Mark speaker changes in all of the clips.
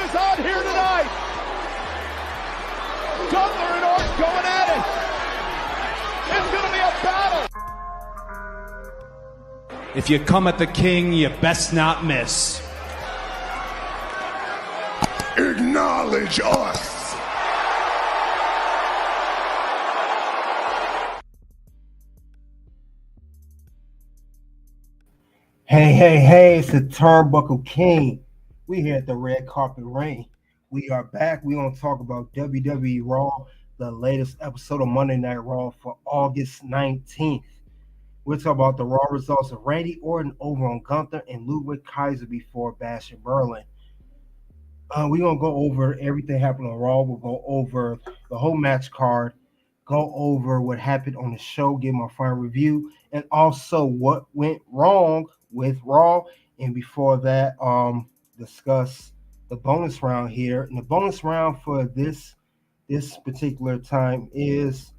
Speaker 1: is on here tonight. Gunther and Orton going at it. It's going to be a battle.
Speaker 2: If you come at the king, you best not miss.
Speaker 3: Acknowledge us.
Speaker 4: Hey, it's the Turnbuckle King. We here at the Red Carpet Ring. We are back. We're going to talk about WWE Raw, the latest episode of Monday Night Raw for August 19th. We'll talk about the Raw results of Randy Orton over on Gunther and Ludwig Kaiser before Bash in Berlin. We're going to go over everything happened on Raw. We'll go over the whole match card, go over what happened on the show, give my final review, and also what went wrong with Raw. And before that, discuss the bonus round here. And the bonus round for this particular time is,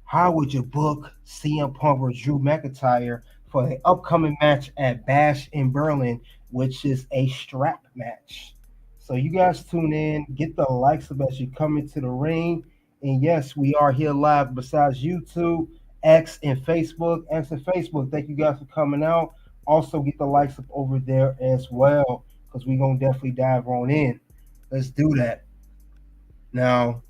Speaker 4: how would you book CM Punk or Drew McIntyre for the upcoming match at Bash in Berlin, which is a strap match? So you guys tune in, get the likes up as you come into the ring. And yes, we are here live besides YouTube, X, and Facebook. X and Facebook, thank you guys for coming out. Also get the likes up over there as well, because we're going to definitely dive on in. Let's do that. Now,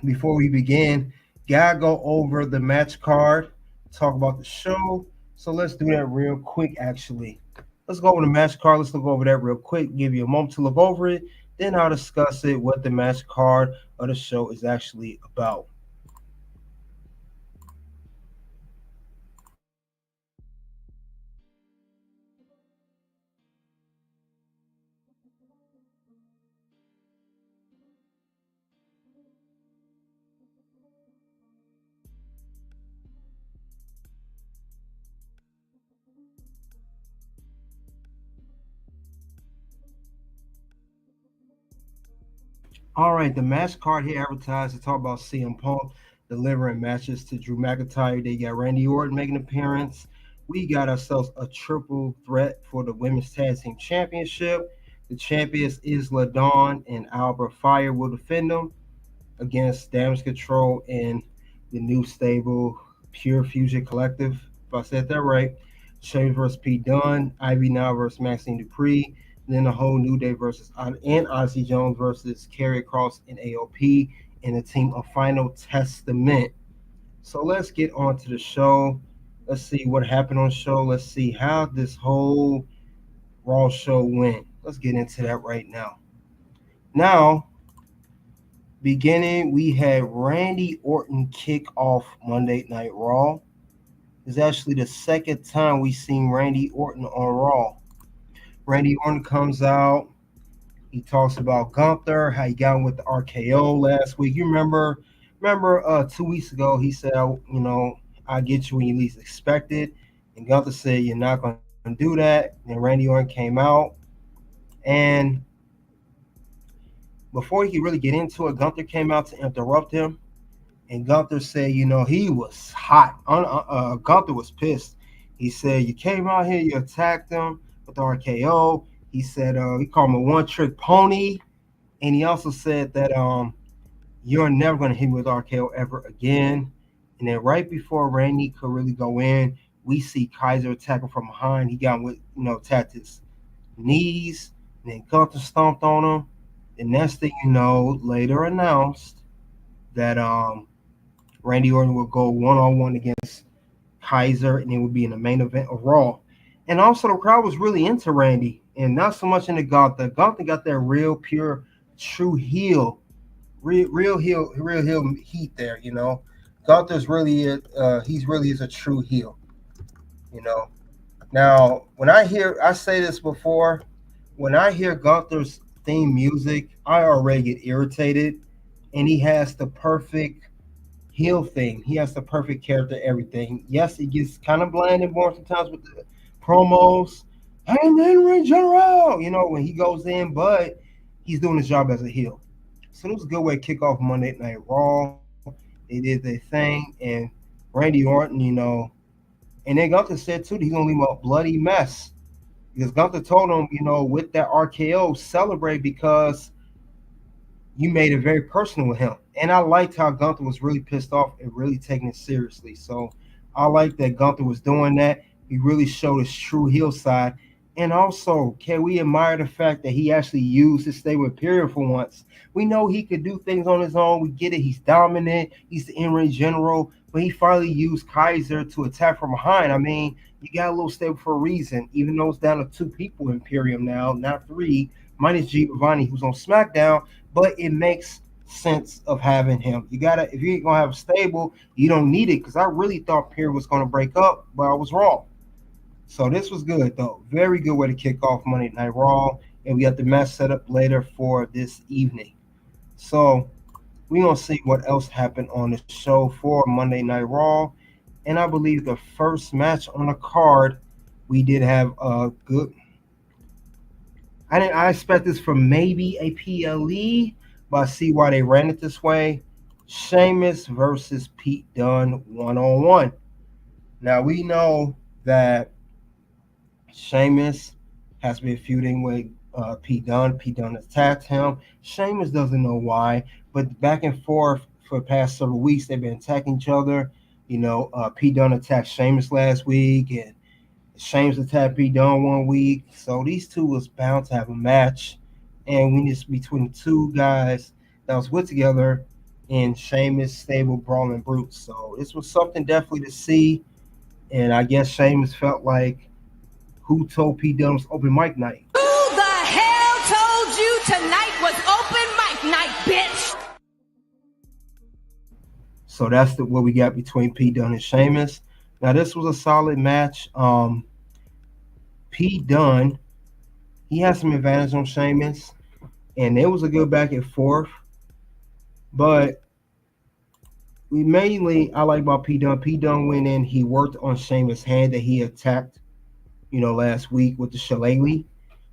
Speaker 4: before we begin, gotta go over the match card, talk about the show. So let's do that real quick, actually. Let's go over the match card. Let's look over that real quick, give you a moment to look over it. Then I'll discuss it, what the match card of the show is actually about. All right, the match card here advertised to talk about CM Punk delivering matches to Drew McIntyre. They got Randy Orton making an appearance. We got ourselves a triple threat for the Women's Tag Team Championship. The champions Isla Dawn and Alba Fire will defend them against Damage Control and the new stable Pure Fusion Collective, if I said that right. Sheamus versus Pete Dunne, Ivy Nile versus Maxine Dupri. Then a whole New Day versus and Odyssey Jones versus Karrion Kross and AOP in a team of Final Testament. So let's get on to the show. Let's see what happened on the show. Let's see how this whole Raw show went. Let's get into that right now. Now, beginning, we had Randy Orton kick off Monday Night Raw. It's actually the second time we've seen Randy Orton on Raw. Randy Orton comes out. He talks about Gunther, how he got him with the RKO last week. You remember 2 weeks ago, he said, I'll get you when you least expect it. And Gunther said, you're not going to do that. And Randy Orton came out. And before he could really get into it, Gunther came out to interrupt him. And Gunther said, he was hot. Gunther was pissed. He said, you came out here, you attacked him with the RKO. He said he called him a one-trick pony, and he also said that you're never going to hit me with RKO ever again. And then right before Randy could really go in, we see Kaiser attacking from behind. He got him with, tapped his knees, and then Gunther stomped on him. And next thing you know, later announced that Randy Orton will go one-on-one against Kaiser, and it would be in the main event of Raw. And also, the crowd was really into Randy, and not so much into Gunther. Gunther got that real, pure, true heel, real heel heat there. Gunther's really is a true heel. Now, I say this before, when I hear Gunther's theme music, I already get irritated, and he has the perfect heel thing. He has the perfect character, everything. Yes, it gets kind of bland and boring sometimes with the promos, and then General, when he goes in, but he's doing his job as a heel. So it was a good way to kick off Monday Night Raw. They did their thing, and Randy Orton, and then Gunther said too that he's gonna leave him a bloody mess. Because Gunther told him, with that RKO, celebrate because you made it very personal with him. And I liked how Gunther was really pissed off and really taking it seriously. So I like that Gunther was doing that. He really showed his true heel side. And also, can we admire the fact that he actually used his stable Imperial for once? We know he could do things on his own. We get it. He's dominant. He's the in-ring general. But he finally used Kaiser to attack from behind. I mean, you got a little stable for a reason, even though it's down to 2 people in Imperium now, not 3, minus Giovanni, who's on SmackDown. But it makes sense of having him. You gotta, if you ain't gonna have a stable, you don't need it. Because I really thought Pierre was gonna break up, but I was wrong. So this was good though. Very good way to kick off Monday Night Raw. And we got the match set up later for this evening. So we're gonna see what else happened on the show for Monday Night Raw. And I believe the first match on the card, we did have a good. I expect this from maybe a PLE, but I see why they ran it this way. Sheamus versus Pete Dunne 1-on-1. Now we know that Sheamus has been feuding with Pete Dunne. Pete Dunne attacked him. Sheamus doesn't know why, but back and forth for the past several weeks, they've been attacking each other. Pete Dunne attacked Sheamus last week, and Sheamus attacked Pete Dunne one week. So these two was bound to have a match, and we just between the two guys that was with together in Sheamus stable brawling brutes. So this was something definitely to see, and I guess Sheamus felt like, who told Pete Dunne was open mic night?
Speaker 5: Who the hell told you tonight was open mic night, bitch?
Speaker 4: So that's what we got between Pete Dunne and Sheamus. Now this was a solid match. Pete Dunne, he has some advantage on Sheamus, and it was a good back and forth. But I like about Pete Dunne. Pete Dunne went in, he worked on Sheamus' hand that he attacked, last week with the shillelagh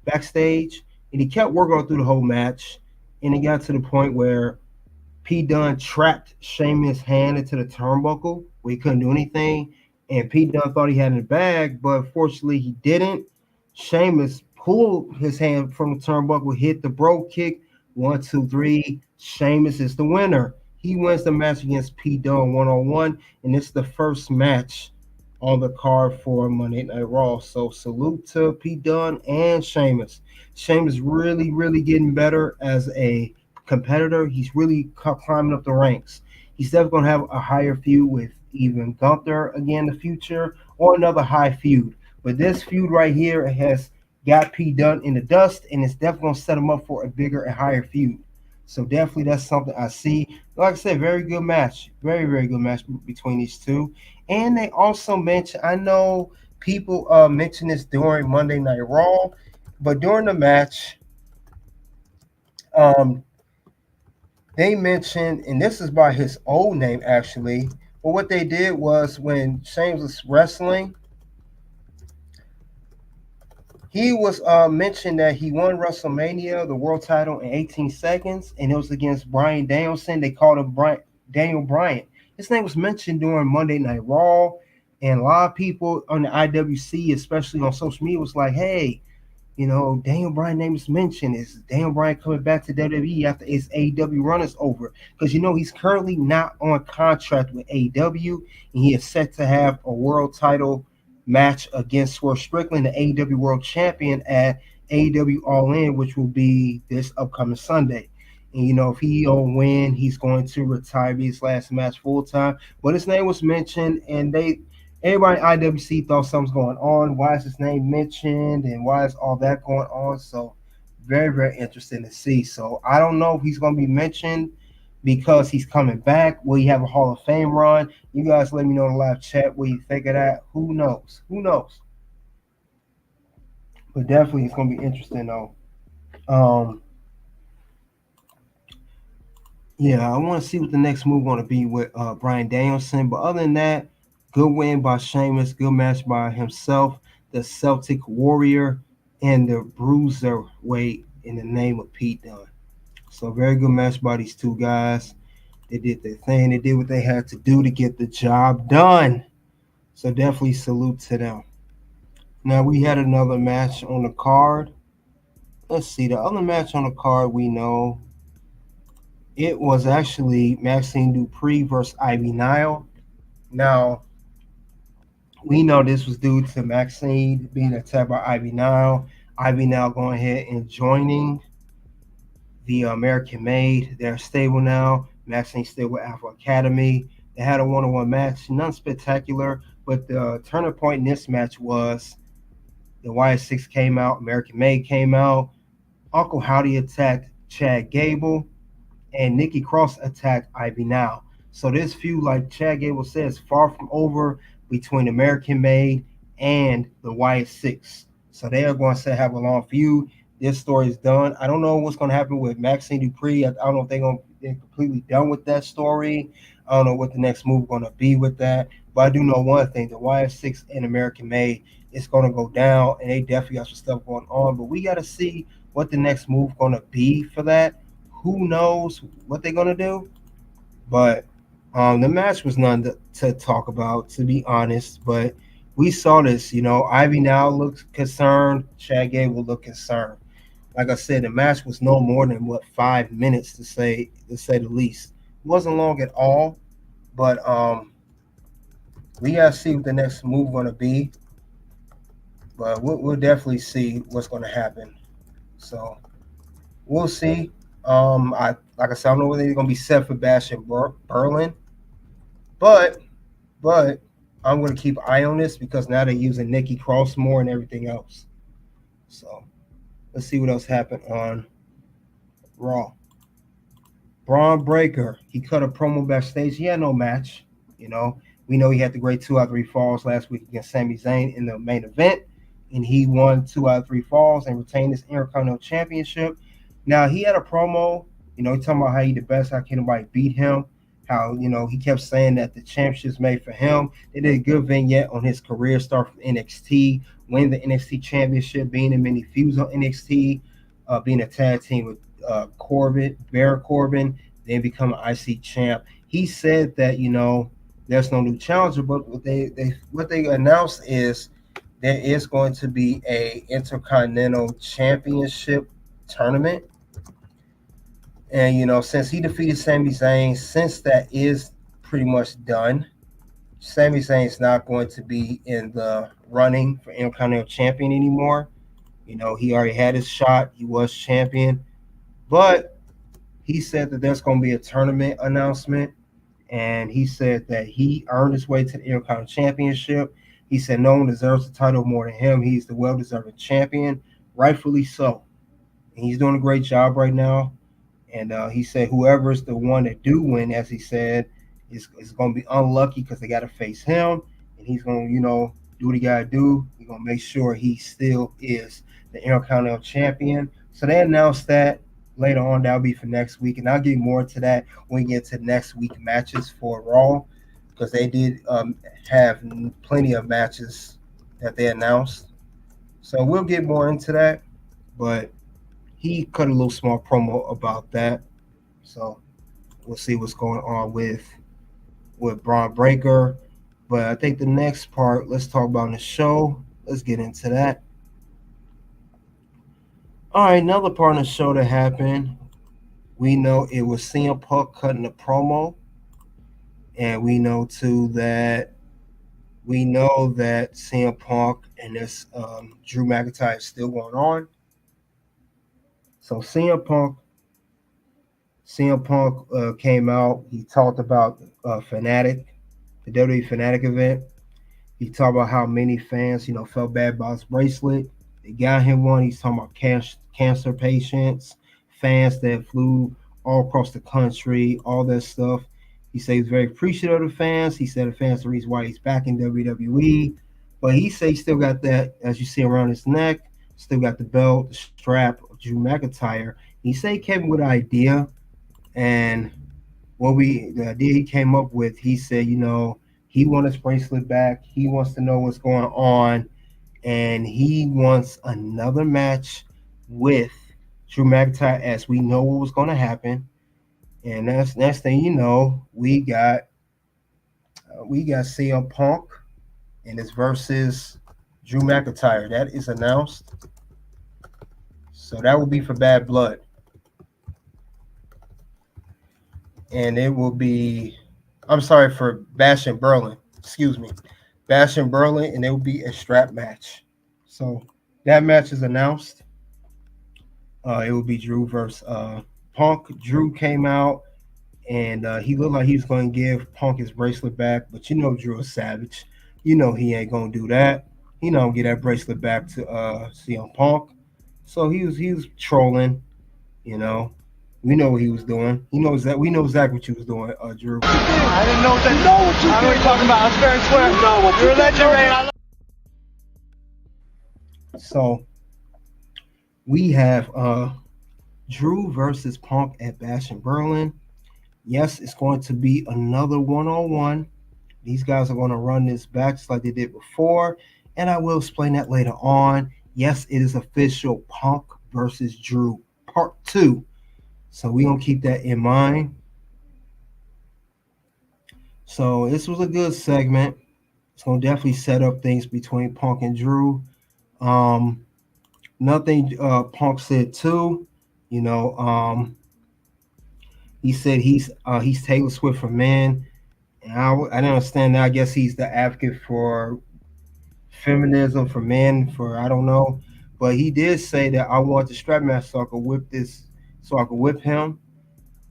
Speaker 4: backstage, and he kept working on through the whole match. And it got to the point where Pete Dunne trapped Sheamus' hand into the turnbuckle where he couldn't do anything. And Pete Dunne thought he had it in the bag, but fortunately he didn't. Sheamus pulled his hand from the turnbuckle, hit the bro kick. 1, 2, 3. Sheamus is the winner. He wins the match against Pete Dunne 1-on-1, and it's the first match on the card for Monday Night Raw. So salute to Pete Dunne and Sheamus. Sheamus really, really getting better as a competitor. He's really climbing up the ranks. He's definitely going to have a higher feud with even Gunther again in the future, or another high feud. But this feud right here has got Pete Dunne in the dust, and it's definitely going to set him up for a bigger and higher feud. So definitely that's something I see. Like I said, very good match. Very, very good match between these two. And they also mentioned, I know people mentioned this during Monday Night Raw, but during the match, they mentioned, and this is by his old name actually, but what they did was when Sheamus was wrestling, he was mentioned that he won WrestleMania, the world title, in 18 seconds, and it was against Bryan Danielson. They called him Daniel Bryan. His name was mentioned during Monday Night Raw, and a lot of people on the IWC, especially on social media, was like, hey, Daniel Bryan's name is mentioned. Is Daniel Bryan coming back to WWE after his AEW run is over? Because, he's currently not on contract with AEW, and he is set to have a world title match against Swerve Strickland, the AEW World Champion, at AEW All In, which will be this upcoming Sunday. And, if he don't win, he's going to retire his last match full time. But his name was mentioned, and everybody at IWC thought something's going on. Why is his name mentioned, and why is all that going on? So very, very interesting to see. So I don't know if he's going to be mentioned because he's coming back. Will he have a Hall of Fame run? You guys let me know in the live chat what you think of that. Who knows? Who knows? But definitely it's going to be interesting, though. Yeah, I want to see what the next move going to be with Bryan Danielson. But other than that, good win by Sheamus. Good match by himself, the Celtic Warrior, and the Bruiserweight in the name of Pete Dunne. So very good match by these two guys. They did their thing. They did what they had to do to get the job done. So definitely salute to them. Now we had another match on the card. Let's see, the other match on the card we know it was actually Maxine Dupri versus Ivy Nile. Now we know this was due to Maxine being attacked by Ivy Nile. Ivy Nile going ahead and joining the American Made. They're stable now. Maxine still with Alpha Academy. They had a one-on-one match, nothing spectacular, but the turning point in this match was the Y6 came out, American Made came out, Uncle Howdy attacked Chad Gable, and Nikki Cross attacked Ivy Now. So this feud, like Chad Gable says, far from over between American Made and the Y6. So they are going to have a long feud. This story is done. I don't know what's going to happen with Maxine Dupri. I don't know if they're completely done with that story. I don't know what the next move is going to be with that. But I do know one thing: the Y6 and American Made, it's going to go down, and they definitely got some stuff going on. But we got to see what the next move going to be for that. Who knows what they're going to do? But the match was none to talk about, to be honest. But we saw this. Ivy now looks concerned. Chad Gable look concerned. Like I said, the match was no more than 5 minutes to say the least. It wasn't long at all. But we gotta see what the next move going to be. But we'll definitely see what's going to happen. So we'll see. Like I said, I don't know whether they're gonna be set for Bash in Berlin, but I'm gonna keep an eye on this because now they're using Nikki Cross more and everything else. So let's see what else happened on Raw. Braun Breaker, he cut a promo backstage. He had no match. We know he had the great 2 out of 3 falls last week against Sami Zayn in the main event, and he won 2 out of 3 falls and retained his Intercontinental Championship. Now, he had a promo, he talking about how he the best, how can nobody beat him, how, he kept saying that the championship's made for him. They did a good vignette on his career, start from NXT, win the NXT championship, being in many feuds on NXT, being a tag team with Baron Corbin, then become an IC champ. He said that, there's no new challenger, but what they announced is there is going to be a Intercontinental Championship tournament. And since he defeated Sami Zayn, since that is pretty much done, Sami Zayn is not going to be in the running for Intercontinental Champion anymore. He already had his shot. He was champion. But he said that there's going to be a tournament announcement. And he said that he earned his way to the Intercontinental Championship. He said no one deserves the title more than him. He's the well-deserved champion, rightfully so. And he's doing a great job right now. And he said whoever is the one that do win, as he said, is going to be unlucky because they got to face him. And he's going to, do what he got to do. He's going to make sure he still is the Intercontinental Champion. So they announced that later on. That'll be for next week. And I'll get more to that when we get to next week matches for Raw, because they did have plenty of matches that they announced. So we'll get more into that. But he cut a little small promo about that. So we'll see what's going on with Braun Breaker. But I think the next part, let's talk about the show. Let's get into that. All right, another part of the show that happened. We know it was CM Punk cutting a promo. And we know, too, that CM Punk and this Drew McIntyre is still going on. So CM Punk came out. He talked about Fanatic, the WWE Fanatic event. He talked about how many fans, felt bad about his bracelet. They got him one. He's talking about cancer patients, fans that flew all across the country, all that stuff. He said he's very appreciative of the fans. He said the fans are the reason why he's back in WWE. But he said he still got that, as you see around his neck, still got the belt, the strap of Drew McIntyre. He said he came with an idea. And the idea he came up with, he said, he wants his bracelet back. He wants to know what's going on. And he wants another match with Drew McIntyre, as we know what was going to happen. And that's next thing you know, we got CM Punk and his versus Drew McIntyre. That is announced. So that will be for Bad Blood. And it will be, I'm sorry, for Bash and Berlin. Excuse me. Bash and Berlin, and it will be a strap match. So that match is announced. It will be Drew versus Punk. Drew came out, and he looked like he was going to give Punk his bracelet back. But you know Drew is savage. You know he ain't going to do that. He don't get that bracelet back to CM Punk. So he was trolling, you know. We know what he was doing. We know exactly what you was doing, Drew.
Speaker 1: I didn't know that. You know what you I know what you're talking about. I was fair and square. You know what you're a legend, man.
Speaker 4: So we have Drew versus Punk at Bash in Berlin. Yes, it's going to be another one-on-one. These guys are going to run this back just like they did before, and I will explain that later on. Yes, it is official. Punk versus Drew, part 2. So we're going to keep that in mind. So this was a good segment. It's going to definitely set up things between Punk and Drew. Nothing Punk said too. You know, he said he's Taylor Swift for men. And I didn't understand that. I guess he's the advocate for feminism for men, for I don't know. But he did say that I want the strap match so I could whip him.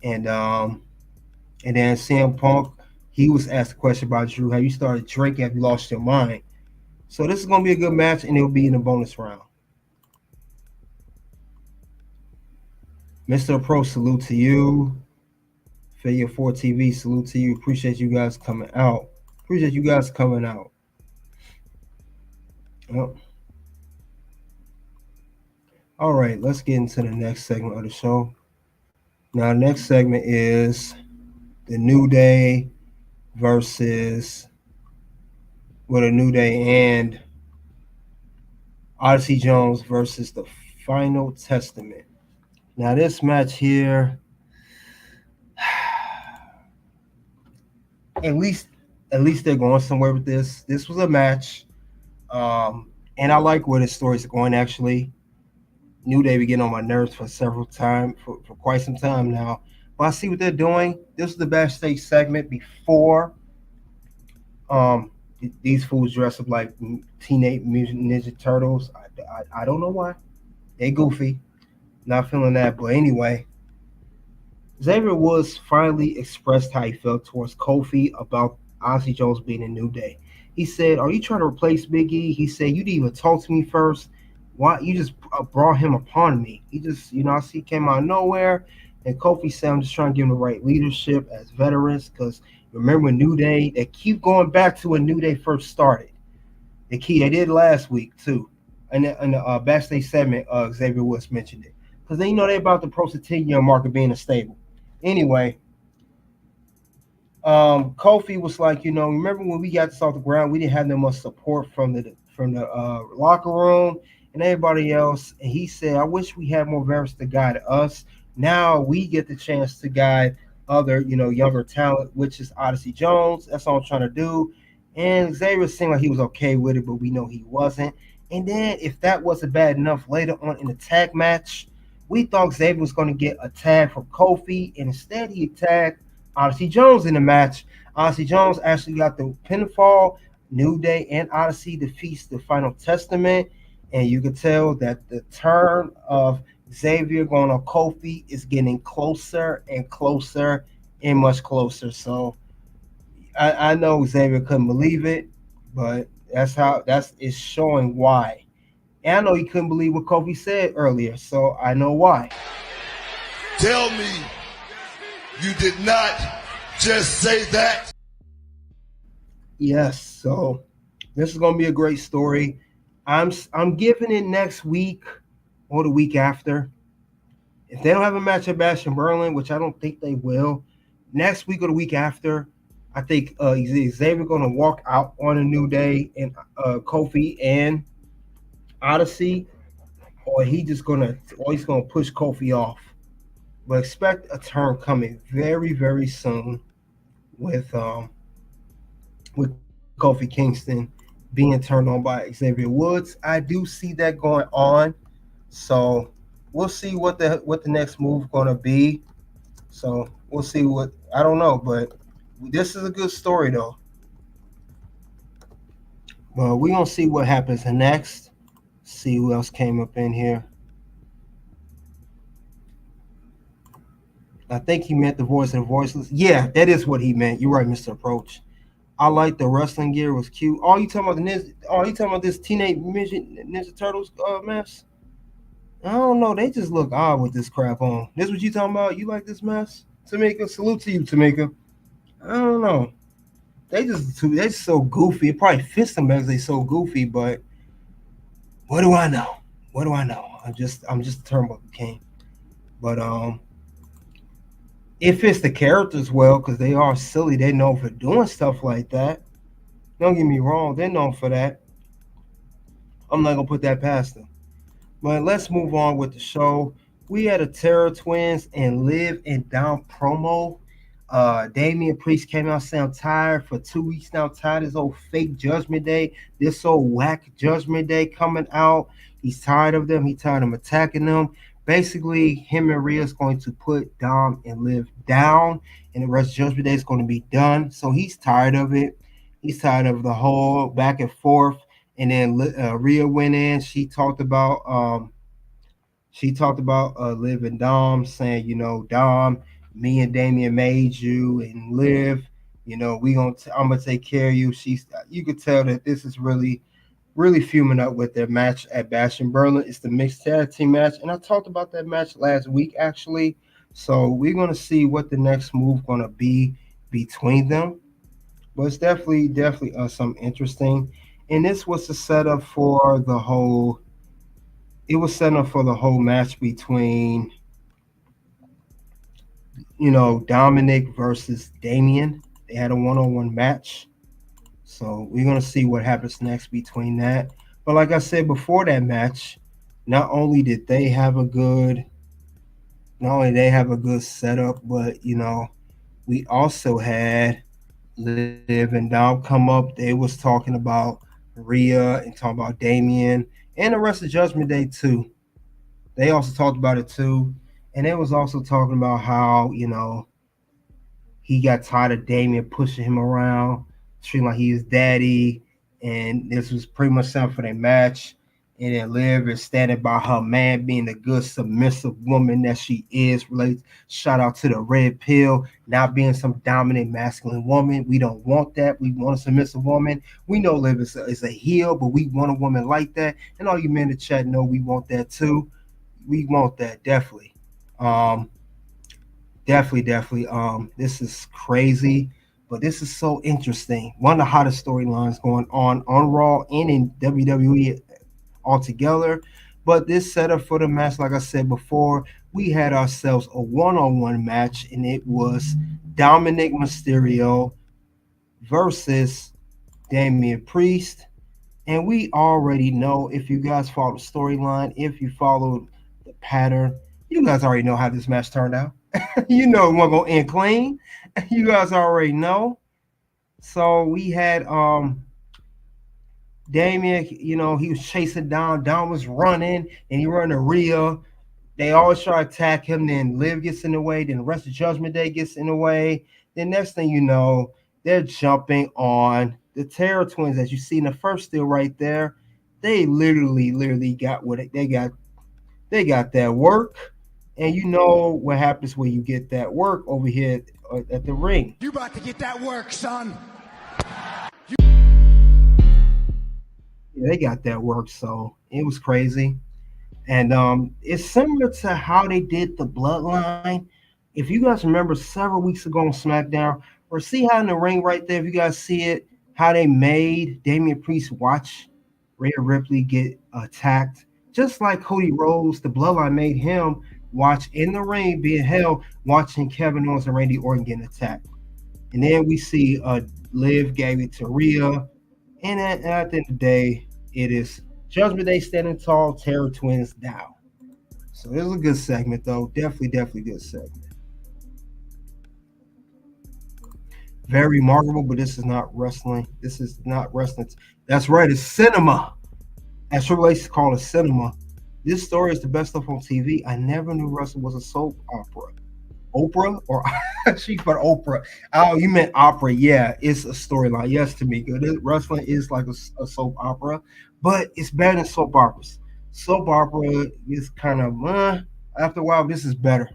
Speaker 4: And then CM Punk, he was asked a question about Drew. Have you started drinking? Have you lost your mind? So this is going to be a good match, and it'll be in the bonus round. Mr. Pro, salute to you. Failure 4 TV, salute to you. Appreciate you guys coming out. Yep. All right, let's get into the next segment of the show. Now, the next segment is the New Day versus the New Day and Odyssey Jones versus the Final Testament. Now, this match here, at least they're going somewhere with this. This was a match, and I like where the stories are going. Actually, New Day be getting on my nerves for quite some time now. But I see what they're doing. This is the backstage segment before these fools dress up like Teenage Mutant Ninja Turtles. I don't know why. They goofy. Not feeling that. But anyway, Xavier Woods finally expressed how he felt towards Kofi about Odyssey Jones being a New Day. He said, "Are you trying to replace Big E?" He said, "You didn't even talk to me first. Why you just brought him upon me?" He just, I see he came out of nowhere. And Kofi said, "I'm just trying to give him the right leadership as veterans, because remember New Day, they keep going back to when New Day first started. They did last week too. And the backstage segment, Xavier Woods mentioned it. Because they know they're about to approach the 10-year mark of being a stable. Anyway, Kofi was like, remember when we got this off the ground, we didn't have that much support from the locker room and everybody else. And he said, I wish we had more veterans to guide us. Now we get the chance to guide other, younger talent, which is Odyssey Jones. That's all I'm trying to do." And Xavier seemed like he was okay with it, but we know he wasn't. And then if that wasn't bad enough, later on in the tag match, we thought Xavier was going to get a tag from Kofi, and instead he tagged Odyssey Jones in the match. Odyssey Jones actually got the pinfall. New Day and Odyssey defeats the Final Testament, and you can tell that the turn of Xavier going on Kofi is getting closer and closer and much closer. So I know Xavier couldn't believe it, but it's showing why. And I know he couldn't believe what Kofi said earlier, so I know why.
Speaker 3: Tell me you did not just say that.
Speaker 4: Yes, so this is going to be a great story. I'm giving it next week or the week after. If they don't have a match at Bash in Berlin, which I don't think they will, next week or the week after, I think Xavier going to walk out on a New Day and Kofi and Odyssey, or he's going to push Kofi off. But expect a turn coming very, very soon with Kofi Kingston being turned on by Xavier Woods. I do see that going on. So we'll see what the next move gonna be. So we'll see what I don't know, but this is a good story though. Well, we're gonna see what happens next. See who else came up in here. I think he meant the voice of the voiceless. Yeah, that is what he meant. You're right, Mr. Approach. I like the wrestling gear, was cute. Oh, you talking about you talking about this Teenage Mutant Ninja Turtles mess? I don't know. They just look odd with this crap on. This what you talking about? You like this mess? Tamika, salute to you, Tamika. I don't know. They so goofy. It probably fits them because they so goofy, but what do I know? What do I know? I'm just a turnbuckle king. But it fits the characters well because they are silly. They're known for doing stuff like that. Don't get me wrong, they're known for that. I'm not gonna put that past them. But let's move on with the show. We had a Terror Twins and Liv and Dom promo. Damian Priest came out saying, I'm tired for 2 weeks now. I'm tired of this old fake Judgment Day, this old whack Judgment Day coming out. He's tired of them. He's tired of them attacking them. Basically, him and Rhea's going to put Dom and Liv down, and the rest of Judgment Day is going to be done. So he's tired of it. He's tired of the whole back and forth. And then Rhea went in. She talked about Liv and Dom, saying, you know, Dom, me and Damian made you, and Liv, you know, I'm gonna take care of you. You could tell that this is really fuming up with their match at Bash in Berlin. It's the mixed tag team match, and I talked about that match last week actually. So we're gonna see what the next move gonna be between them. But it's definitely something interesting. And this was the setup for the whole. It was set up for the whole match between, you know, Dominic versus Damian. They had a one-on-one match. So we're gonna see what happens next between that. But like I said before that match, not only they have a good setup, but you know, we also had Liv and Dom come up. They was talking about Rhea and talking about Damian and the rest of Judgment Day too. They also talked about it too. And they was also talking about how, you know, he got tired of Damian pushing him around, treating like he was daddy. And this was pretty much something for their match. And then Liv is standing by her man, being the good submissive woman that she is. Shout out to the red pill, not being some dominant masculine woman. We don't want that. We want a submissive woman. We know Liv is a heel, but we want a woman like that. And all you men in the chat know we want that too. We want that, definitely. Definitely. This is crazy, but this is so interesting. One of the hottest storylines going on Raw and in WWE altogether. But this setup for the match, like I said before, we had ourselves a one-on-one match, and it was Dominic Mysterio versus Damian Priest. And we already know, if you guys follow the storyline, if you follow the pattern, you guys already know how this match turned out. You know we're gonna end clean. You guys already know. So we had Damian, you know, he was chasing Dom. Dom was running, and he ran to Rhea. They always try to attack him. Then Liv gets in the way. Then the rest of Judgment Day gets in the way. Then next thing you know, they're jumping on the Terror Twins, as you see in the first still right there. They literally got what they got. They got that work, and you know what happens when you get that work over here at the ring.
Speaker 1: You about to get that work, son.
Speaker 4: Yeah, they got that work, so it was crazy. And it's similar to how they did the Bloodline. If you guys remember several weeks ago on SmackDown, or see how in the ring right there, if you guys see it, how they made Damian Priest watch Rhea Ripley get attacked. Just like Cody Rhodes, the Bloodline made him watch in the ring being held, watching Kevin Owens and Randy Orton getting attacked. And then we see Liv gave it to Rhea. And at the end of the day, it is Judgment Day standing tall, Terror Twins down. So it was a good segment, though. Definitely good segment. Very remarkable, but this is not wrestling. This is not wrestling. That's right, it's cinema. As Triple H called it cinema. This story is the best stuff on TV. I never knew wrestling was a soap opera. Oprah or she for Oprah. Oh, you meant opera. Yeah, it's a storyline. Yes, to me, good. Wrestling is like a soap opera, but it's better than soap operas. Soap opera is kind of after a while. This is better.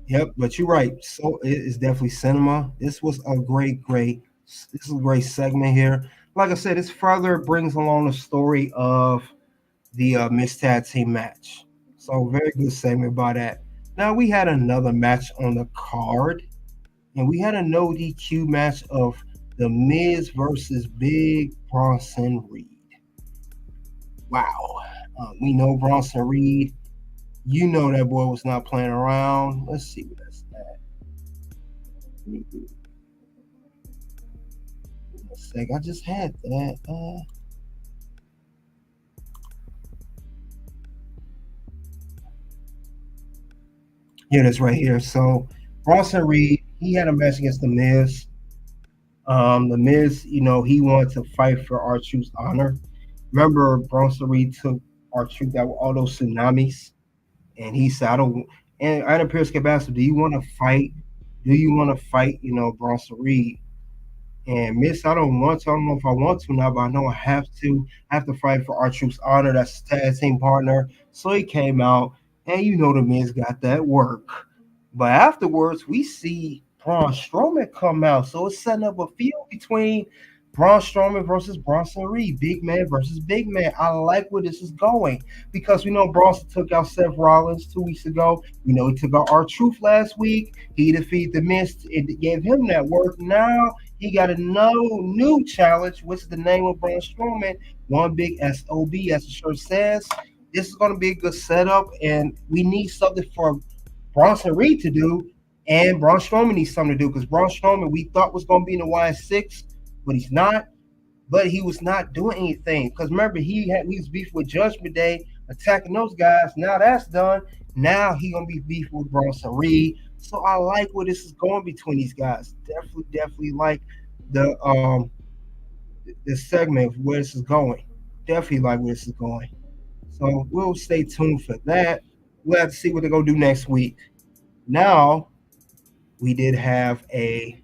Speaker 4: Yep, but you're right. So it is definitely cinema. This was a this is a great segment here. Like I said, this further brings along the story of the Miss Tag Team match. So very good segment by that. Now we had another match on the card, and we had a no DQ match of the Miz versus Big Bronson Reed. Wow, we know Bronson Reed. You know that boy was not playing around. Let's see what that's at. A sec, I just had that. Here it is right here. So Bronson Reed, he had a match against the Miz. The Miz, he wanted to fight for R-Truth's honor. Remember, Bronson Reed took R-Truth out with all those tsunamis, and he said, "I don't." And Adam Pearce kept asking, "Do you want to fight? Do you want to fight?" Bronson Reed. And Miz, I don't want to. I don't know if I want to now, but I know I have to. I have to fight for R-Truth's honor. That's his tag team partner. So he came out, and the Miz got that work. But afterwards, we see Braun Strowman come out. So it's setting up a feud between Braun Strowman versus Bronson Reed. Big man versus big man. I like where this is going because we know Bronson took out Seth Rollins 2 weeks ago. He took out R-Truth last week. He defeated the Miz. It gave him that work. Now he got a new challenge. What's the name of Braun Strowman? One big SOB, as the shirt says. This is going to be a good setup, and we need something for Bronson Reed to do, and Braun Strowman needs something to do because Braun Strowman we thought was going to be in the YS6, but he's not. But he was not doing anything because remember he was beef with Judgment Day, attacking those guys. Now that's done. Now he gonna be beef with Bronson Reed. So I like where this is going between these guys. Definitely like the segment of where this is going. Definitely like where this is going. So we'll stay tuned for that. We'll have to see what they're going to do next week. Now, we did have a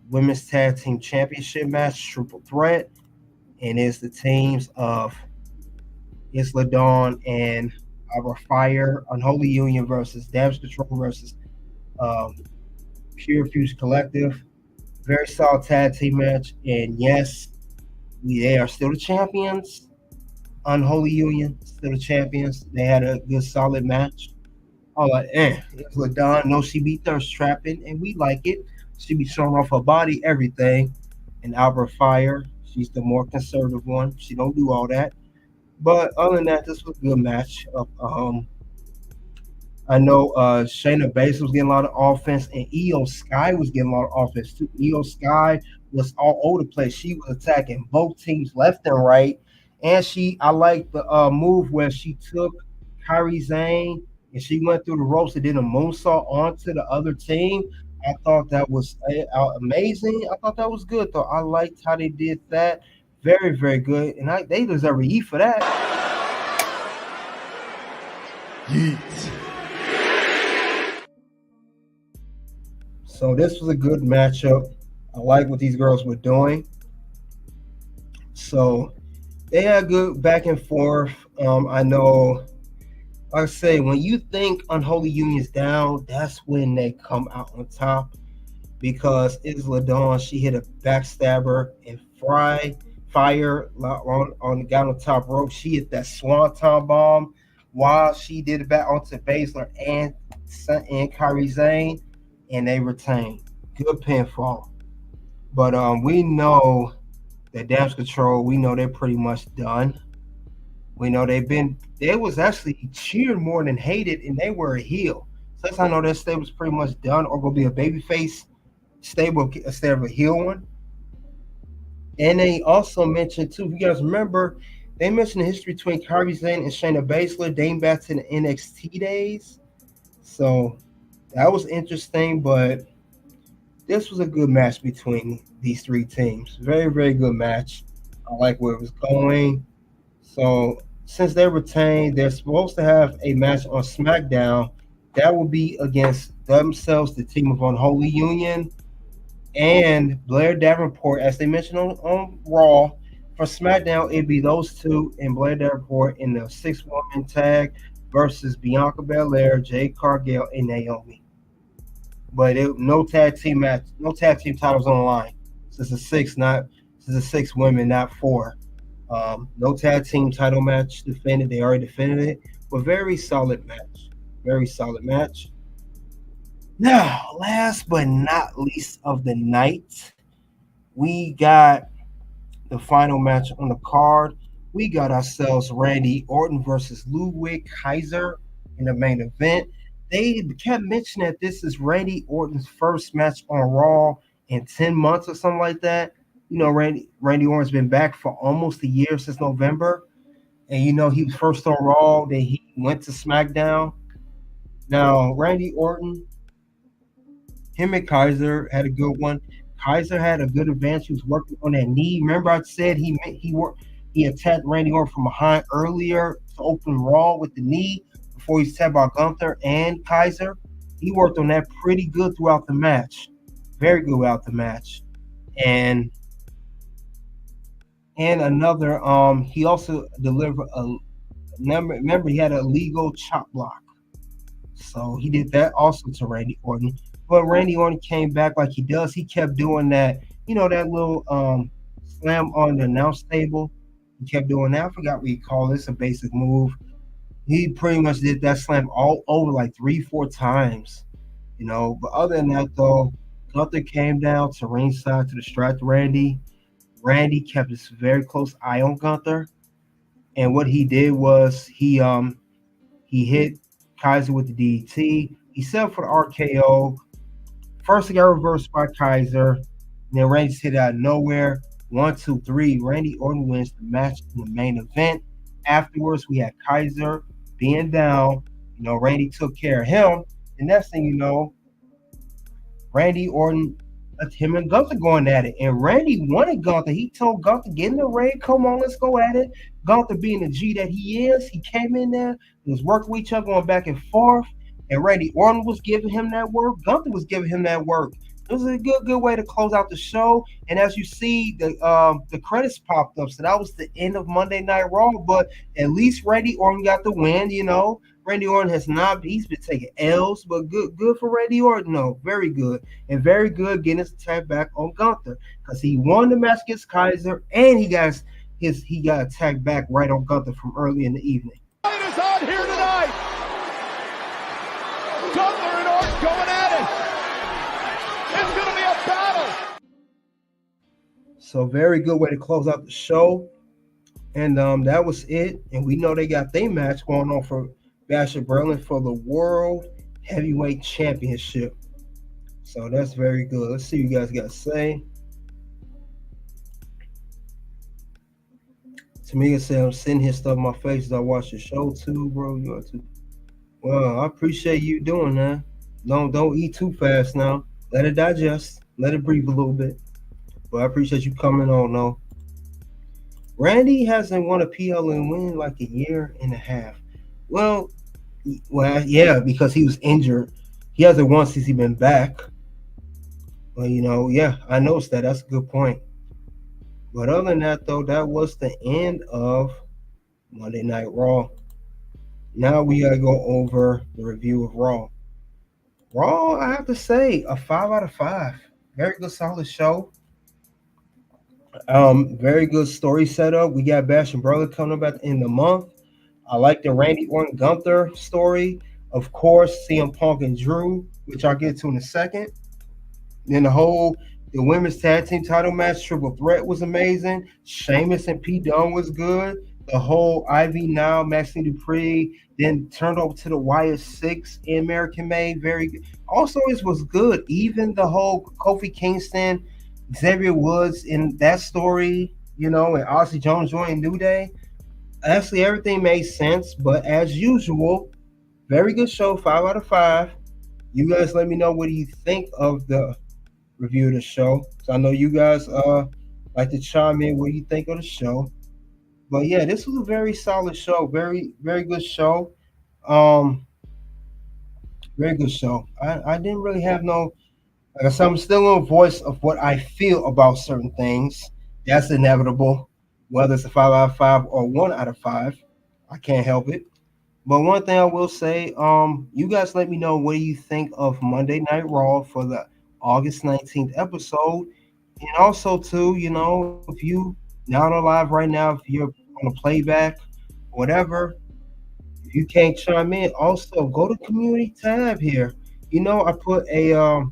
Speaker 4: women's tag team championship match, triple threat, and it's the teams of Isla Dawn and Our Fire, Unholy Union versus Damage Control versus Pure Fuse Collective. Very solid tag team match, and yes, they are still the champions. Unholy Union, still the champions. They had a good, solid match. All like, Isla Dawn, no, she be thirst trapping, and we like it. She be showing off her body, everything. And Albert Fire, she's the more conservative one. She don't do all that. But other than that, this was a good match. I know Shayna Baszler was getting a lot of offense, and Io Sky was getting a lot of offense too. Io Sky was all over the place. She was attacking both teams left and right. And I like the move where she took Kairi Sane and she went through the ropes and did a moonsault onto the other team. I thought that was amazing. I thought that was good, though. I liked how they did that. Very, very good. And they deserve a E for that.
Speaker 3: Yeet.
Speaker 4: So this was a good matchup. I like what these girls were doing. So they had good back and forth. I know, like I say, when you think Unholy Union's down, that's when they come out on top. Because Isla Dawn, she hit a backstabber and fire on the guy on the top rope. She hit that swanton bomb while she did it back onto Baszler and Kairi Sane, and they retained. Good pinfall. But we know that Damage Control, we know they're pretty much done. We know they was actually cheered more than hated, and they were a heel. So that's how I know that stable's pretty much done, or gonna be a babyface stable instead of a heel one. And they also mentioned too, if you guys remember, they mentioned the history between Kairi Sane and Shayna Baszler dating back to the NXT days. So That was interesting, but this was a good match between these three teams. Very, very good match. I like where it was going. So since they retained, they're supposed to have a match on SmackDown. That will be against themselves, the team of Unholy Union, and Blair Davenport, as they mentioned on Raw. For SmackDown, it'd be those two and Blair Davenport in the six-woman tag versus Bianca Belair, Jade Cargill, and Naomi. But no tag team match, no tag team titles on the line. This is six women, not four. No tag team title match defended. They already defended it, but very solid match. Very solid match. Now, last but not least of the night, we got the final match on the card. We got ourselves Randy Orton versus Ludwig Kaiser in the main event. They kept mentioning that this is Randy Orton's first match on Raw in 10 months or something like that. Randy Orton's been back for almost a year since November. And he was first on Raw, then he went to SmackDown. Now, Randy Orton, him and Kaiser had a good one. Kaiser had a good advance. He was working on that knee. Remember, I said he attacked Randy Orton from behind earlier to open Raw with the knee before he tapped out Gunther and Kaiser. He worked on that pretty good throughout the match. Very good throughout the match. And another, he also delivered a remember he had a legal chop block. So he did that also to Randy Orton. But Randy Orton came back like he does. He kept doing that, that little slam on the announce table. He kept doing that. I forgot what you call this, a basic move. He pretty much did that slam all over like 3-4 times, But other than that, though, Gunther came down to ringside to distract Randy. Randy kept his very close eye on Gunther. And what he did was he hit Kaiser with the DDT. He set up for the RKO. First, he got reversed by Kaiser. Then Randy hit out of nowhere. 1, 2, 3. Randy Orton wins the match in the main event. Afterwards, we had Kaiser being down. Randy took care of him. And next thing you know, Randy Orton left him and Gunther going at it. And Randy wanted Gunther. He told Gunther, get in the ring. Come on, let's go at it. Gunther being the G that he is, he came in there. He was working with each other, going back and forth. And Randy Orton was giving him that work. Gunther was giving him that work. It was a good way to close out the show. And as you see, the credits popped up. So that was the end of Monday Night Raw. But at least Randy Orton got the win, Randy Orton he's been taking L's, but good for Randy Orton. No, very good. And very good getting his attack back on Gunther. Because he won the match against Kaiser, and he got attacked back right on Gunther from early in the evening.
Speaker 1: Fight is on here tonight. Gunther and Orton going at it. It's going to be a battle.
Speaker 4: So very good way to close out the show. And that was it. And we know they got their match going on for Basher Berlin for the World Heavyweight Championship. So that's very good. Let's see what you guys got to say. Tamika said, I'm sitting here stuffing my face as I watch the show too, bro. You are too. Well, I appreciate you doing that. Don't eat too fast now. Let it digest. Let it breathe a little bit. But I appreciate you coming on, though. Randy hasn't won a PLN in like a year and a half. Well, yeah, because he was injured. He hasn't won since he's been back. Well, yeah, I noticed that. That's a good point. But other than that, though, that was the end of Monday Night Raw. Now we got to go over the review of Raw. Raw, I have to say, a 5 out of 5. Very good, solid show. Very good story setup. We got Bash and Brother coming up at the end of the month. I like the Randy Orton Gunther story. Of course, CM Punk and Drew, which I'll get to in a second. Then the women's tag team title match, Triple Threat, was amazing. Sheamus and P. Dunne was good. The whole Ivy Nile, Maxine Dupri, then turned over to the Wyatt 6 in American Made. Very good. Also, it was good. Even the whole Kofi Kingston, Xavier Woods in that story, and Ozzy Jones joining New Day. Actually, everything made sense, but as usual, very good show, 5 out of 5. You guys let me know what do you think of the review of the show. So I know you guys like to chime in what you think of the show. But yeah, this was a very solid show. Very, very good show. Um, very good show. I didn't really have no like I said, I'm still a voice of what I feel about certain things. That's inevitable. Whether it's a 5 out of 5 or 1 out of 5. I can't help it. But one thing I will say, you guys let me know what do you think of Monday Night Raw for the August 19th episode. And also too, if you not on live right now, if you're on a playback, whatever, if you can't chime in, also go to community tab here. I put a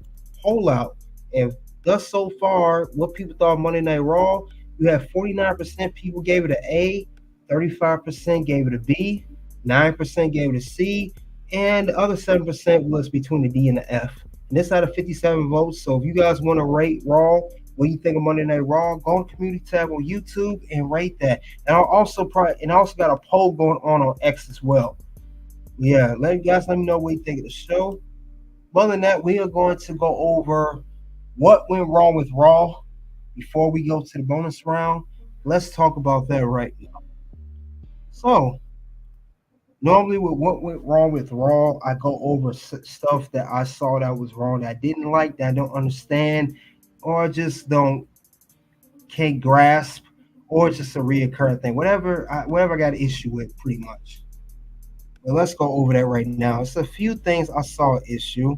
Speaker 4: poll out, and thus so far, what people thought of Monday Night Raw, you have 49% people gave it an A, 35% gave it a B, 9% gave it a C, and the other 7% was between the D and the F. And this out of 57 votes. So if you guys want to rate Raw, what do you think of Monday Night Raw? Go on community tab on YouTube and rate that. And I also got a poll going on X as well. Yeah, let me know what you think of the show. Other than that, we are going to go over what went wrong with Raw before we go to the bonus round. Let's talk about that right now. So, normally with what went wrong with Raw, I go over stuff that I saw that was wrong, that I didn't like, that I don't understand, or just don't can't grasp, or it's just a reoccurring thing. Whatever I got an issue with, pretty much. But let's go over that right now. It's a few things I saw an issue.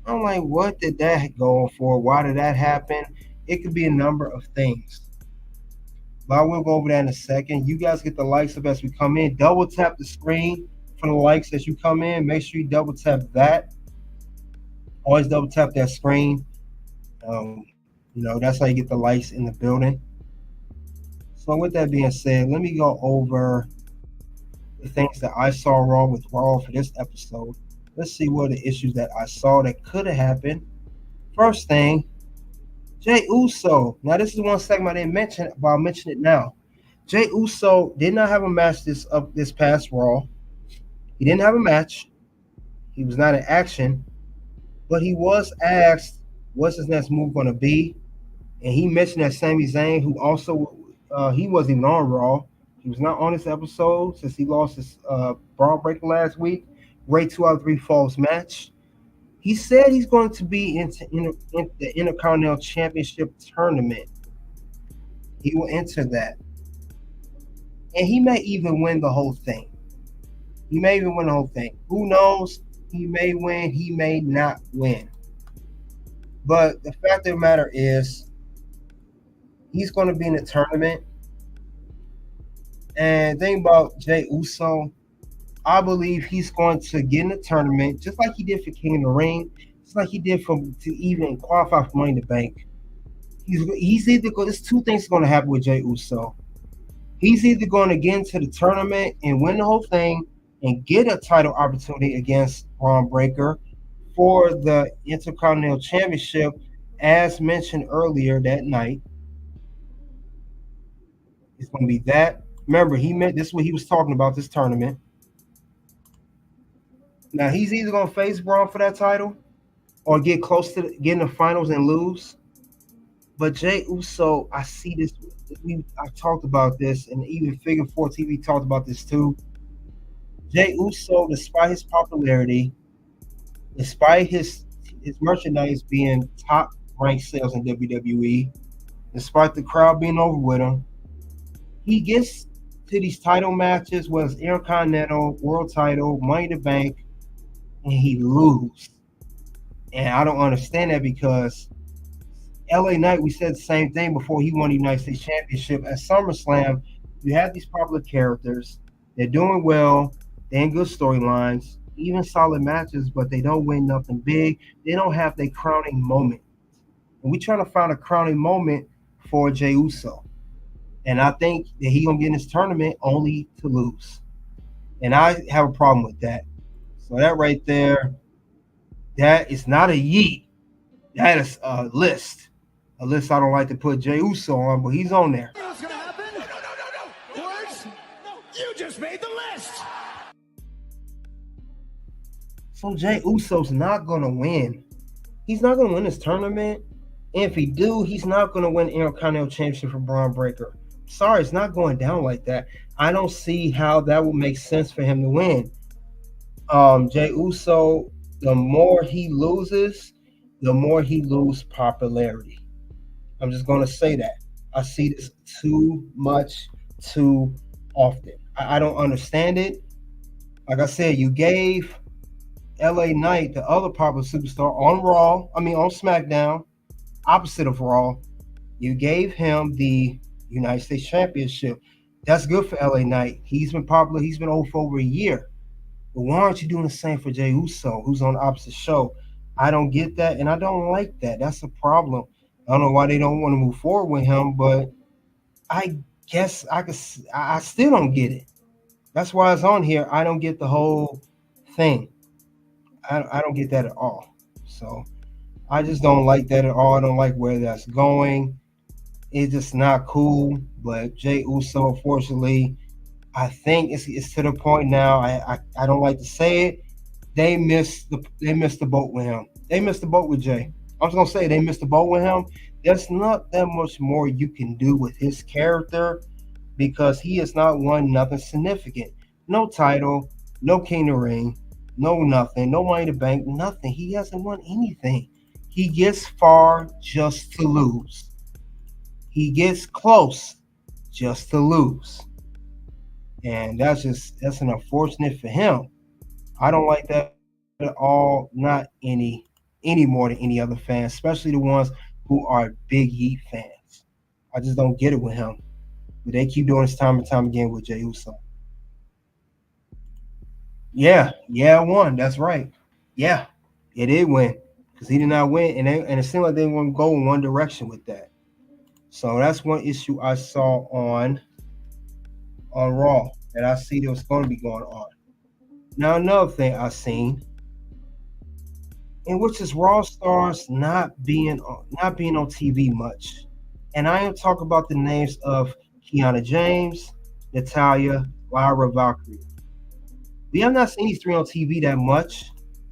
Speaker 4: I'm like, what did that go on for? Why did that happen? It could be a number of things. But I will go over that in a second. You guys get the likes up as we come in. Double tap the screen for the likes as you come in. Make sure you double tap that. Always double tap that screen. That's how you get the likes in the building. So with that being said, let me go over the things that I saw wrong with Raw for this episode. Let's see what the issues that I saw that could have happened. First thing, Jey Uso. Now this is one segment I didn't mention, but I'll mention it now. Jey Uso did not have a match this past Raw. He didn't have a match. He was not in action, but he was asked what's his next move going to be, and he mentioned that Sami Zayn, who also he wasn't even on Raw. He was not on this episode since he lost his Braun Breaker last week. Great 2 out of 3 falls match. He said he's going to be in the Intercontinental Championship tournament. He will enter that. And he may even win the whole thing. Who knows? He may win. He may not win. But the fact of the matter is, he's going to be in the tournament. And the thing about Jey Uso, I believe he's going to get in the tournament just like he did for King of the Ring, just like he did to even qualify for Money in the Bank. He's either going. There's two things going to happen with Jey Uso. He's either going to get into the tournament and win the whole thing and get a title opportunity against Braun Breaker for the Intercontinental Championship, as mentioned earlier that night. It's going to be that. Remember, this is what he was talking about, this tournament. Now, he's either going to face Braun for that title or get close to getting the finals and lose. But Jey Uso, I see this. I talked about this, and even Figure 4 TV talked about this too. Jey Uso, despite his popularity, despite his merchandise being top ranked sales in WWE, despite the crowd being over with him, he gets to these title matches, whether it's Intercontinental, World Title, Money in the Bank, and he loses. And I don't understand that because LA Knight, we said the same thing before he won the United States Championship. At SummerSlam, you have these popular characters. They're doing well. They're in good storylines, even solid matches, but they don't win nothing big. They don't have their crowning moment. And we're trying to find a crowning moment for Jey Uso. And I think that he's going to get in this tournament only to lose. And I have a problem with that. So that right there, that is not a yeet. That is a list. A list I don't like to put Jey Uso on, but he's on there.
Speaker 1: What's going to happen? No. Words? No. You just made the list.
Speaker 4: So Jey Uso's not gonna win. He's not gonna win this tournament. And if he do, he's not gonna win Intercontinental Championship for Braun Breaker. Sorry, it's not going down like that. I don't see how that would make sense for him to win. Jey Uso, the more he loses, the more he loses popularity. I'm just gonna say that. I see this too much, too often. I don't understand it. Like I said, you gave LA Knight, the other popular superstar, on on SmackDown, opposite of Raw, you gave him the United States Championship. That's good for LA Knight. He's been popular. He's been over for over a year. But why aren't you doing the same for Jey Uso, who's on the opposite show? I don't get that, and I don't like that. That's a problem. I don't know why they don't want to move forward with him, but I guess I still don't get it. That's why it's on here. I don't get the whole thing. I don't get that at all. So I just don't like that at all. I don't like where that's going. It's just not cool. But Jey Uso, unfortunately, I think it's to the point now. I don't like to say it. They missed the boat with him. They missed the boat with Jey. I'm just gonna say they missed the boat with him. There's not that much more you can do with his character because he has not won nothing significant. No title, no King of the Ring, no nothing, no Money in the Bank, nothing. He hasn't won anything. He gets far just to lose. He gets close just to lose. And that's an unfortunate for him. I don't like that at all, not any more than any other fan, especially the ones who are big Heat fans. I just don't get it with him. But they keep doing this time and time again with Jey Uso. Yeah, it won. That's right. Yeah, it did win because he did not win, and it seemed like they want to go in one direction with that. So that's one issue I saw on Raw that I see that was going to be going on. Now another thing I seen, and which is Raw stars not being on TV much, and I am talking about the names of Kiana James, Natalya, Lyra Valkyria. We have not seen these three on TV that much.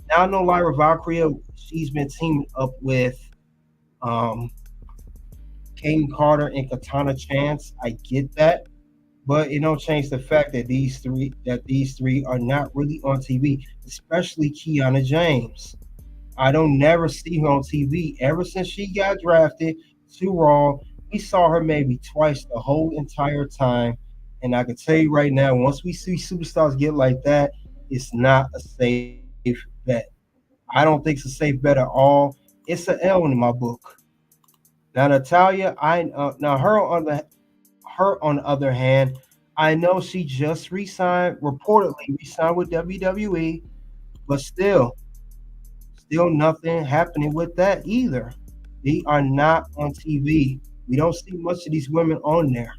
Speaker 4: Now I know Lyra Valkyria, she's been teaming up with Kayden Carter and Katana Chance. I get that. But it don't change the fact that these three are not really on TV, especially Kiana James. I don't never see her on TV. Ever since she got drafted to Raw, we saw her maybe twice the whole entire time. And I can tell you right now, once we see superstars get like that, it's not a safe bet. I don't think it's a safe bet at all. It's an L in my book. Now Natalya, her on the other hand, I know she just reportedly resigned with WWE, but still nothing happening with that either. They are not on TV. We don't see much of these women on there.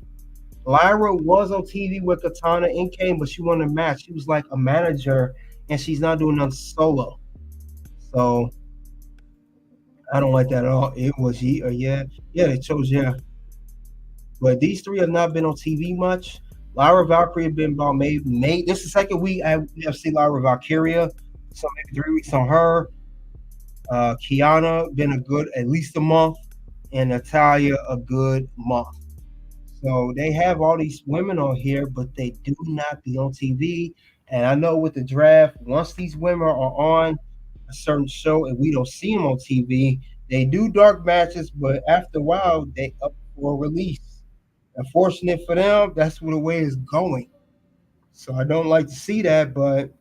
Speaker 4: Lyra was on TV with Katana and Kane, but she won a match. She was like a manager, and she's not doing nothing solo. So I don't like that at all. It was yeah, they chose yeah. But these three have not been on TV much. Lyra Valkyria been about maybe this is the second week we have seen Lyra Valkyria, so maybe 3 weeks on her. Kiana been at least a month, and Natalya a good month. So they have all these women on here, but they do not be on TV. And I know with the draft, once these women are on a certain show and we don't see them on TV, they do dark matches, but after a while, they up for release. Unfortunate for them, that's where the way it's going. So I don't like to see that, but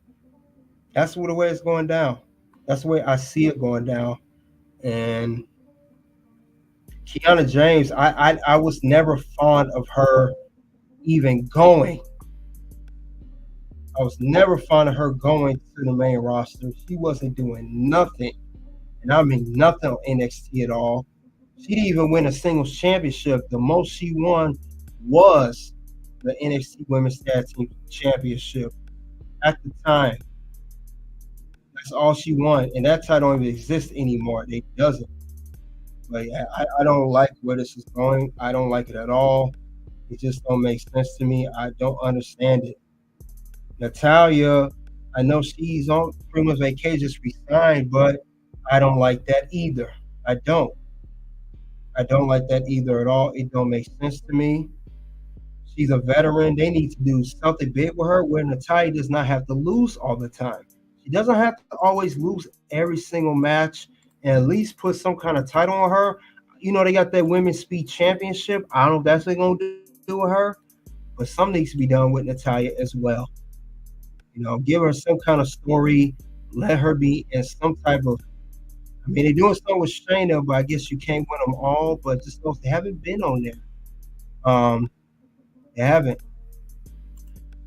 Speaker 4: that's where the way it's going down. That's the way I see it going down. And Kiana James, I was never fond of her even going. I was never fond of her going to the main roster. She wasn't doing nothing. And I mean nothing on NXT at all. She didn't even win a singles championship. The most she won was the NXT Women's Tag Team Championship at the time. That's all she won. And that title don't even exist anymore. It doesn't. But I don't like where this is going. I don't like it at all. It just don't make sense to me. I don't understand it. Natalya, I know she's on pretty much vacation, just resigned, but I don't like that either. I don't. I don't like that either at all. It don't make sense to me. She's a veteran. They need to do something big with her where Natalya does not have to lose all the time. She doesn't have to always lose every single match and at least put some kind of title on her. You know, they got that Women's Speed Championship. I don't know if that's what they're going to do with her, but some needs to be done with Natalya as well. You know, give her some kind of story. Let her be in some type of. I mean, they're doing something with Shayna, but I guess you can't win them all. But just know they haven't been on there. They haven't.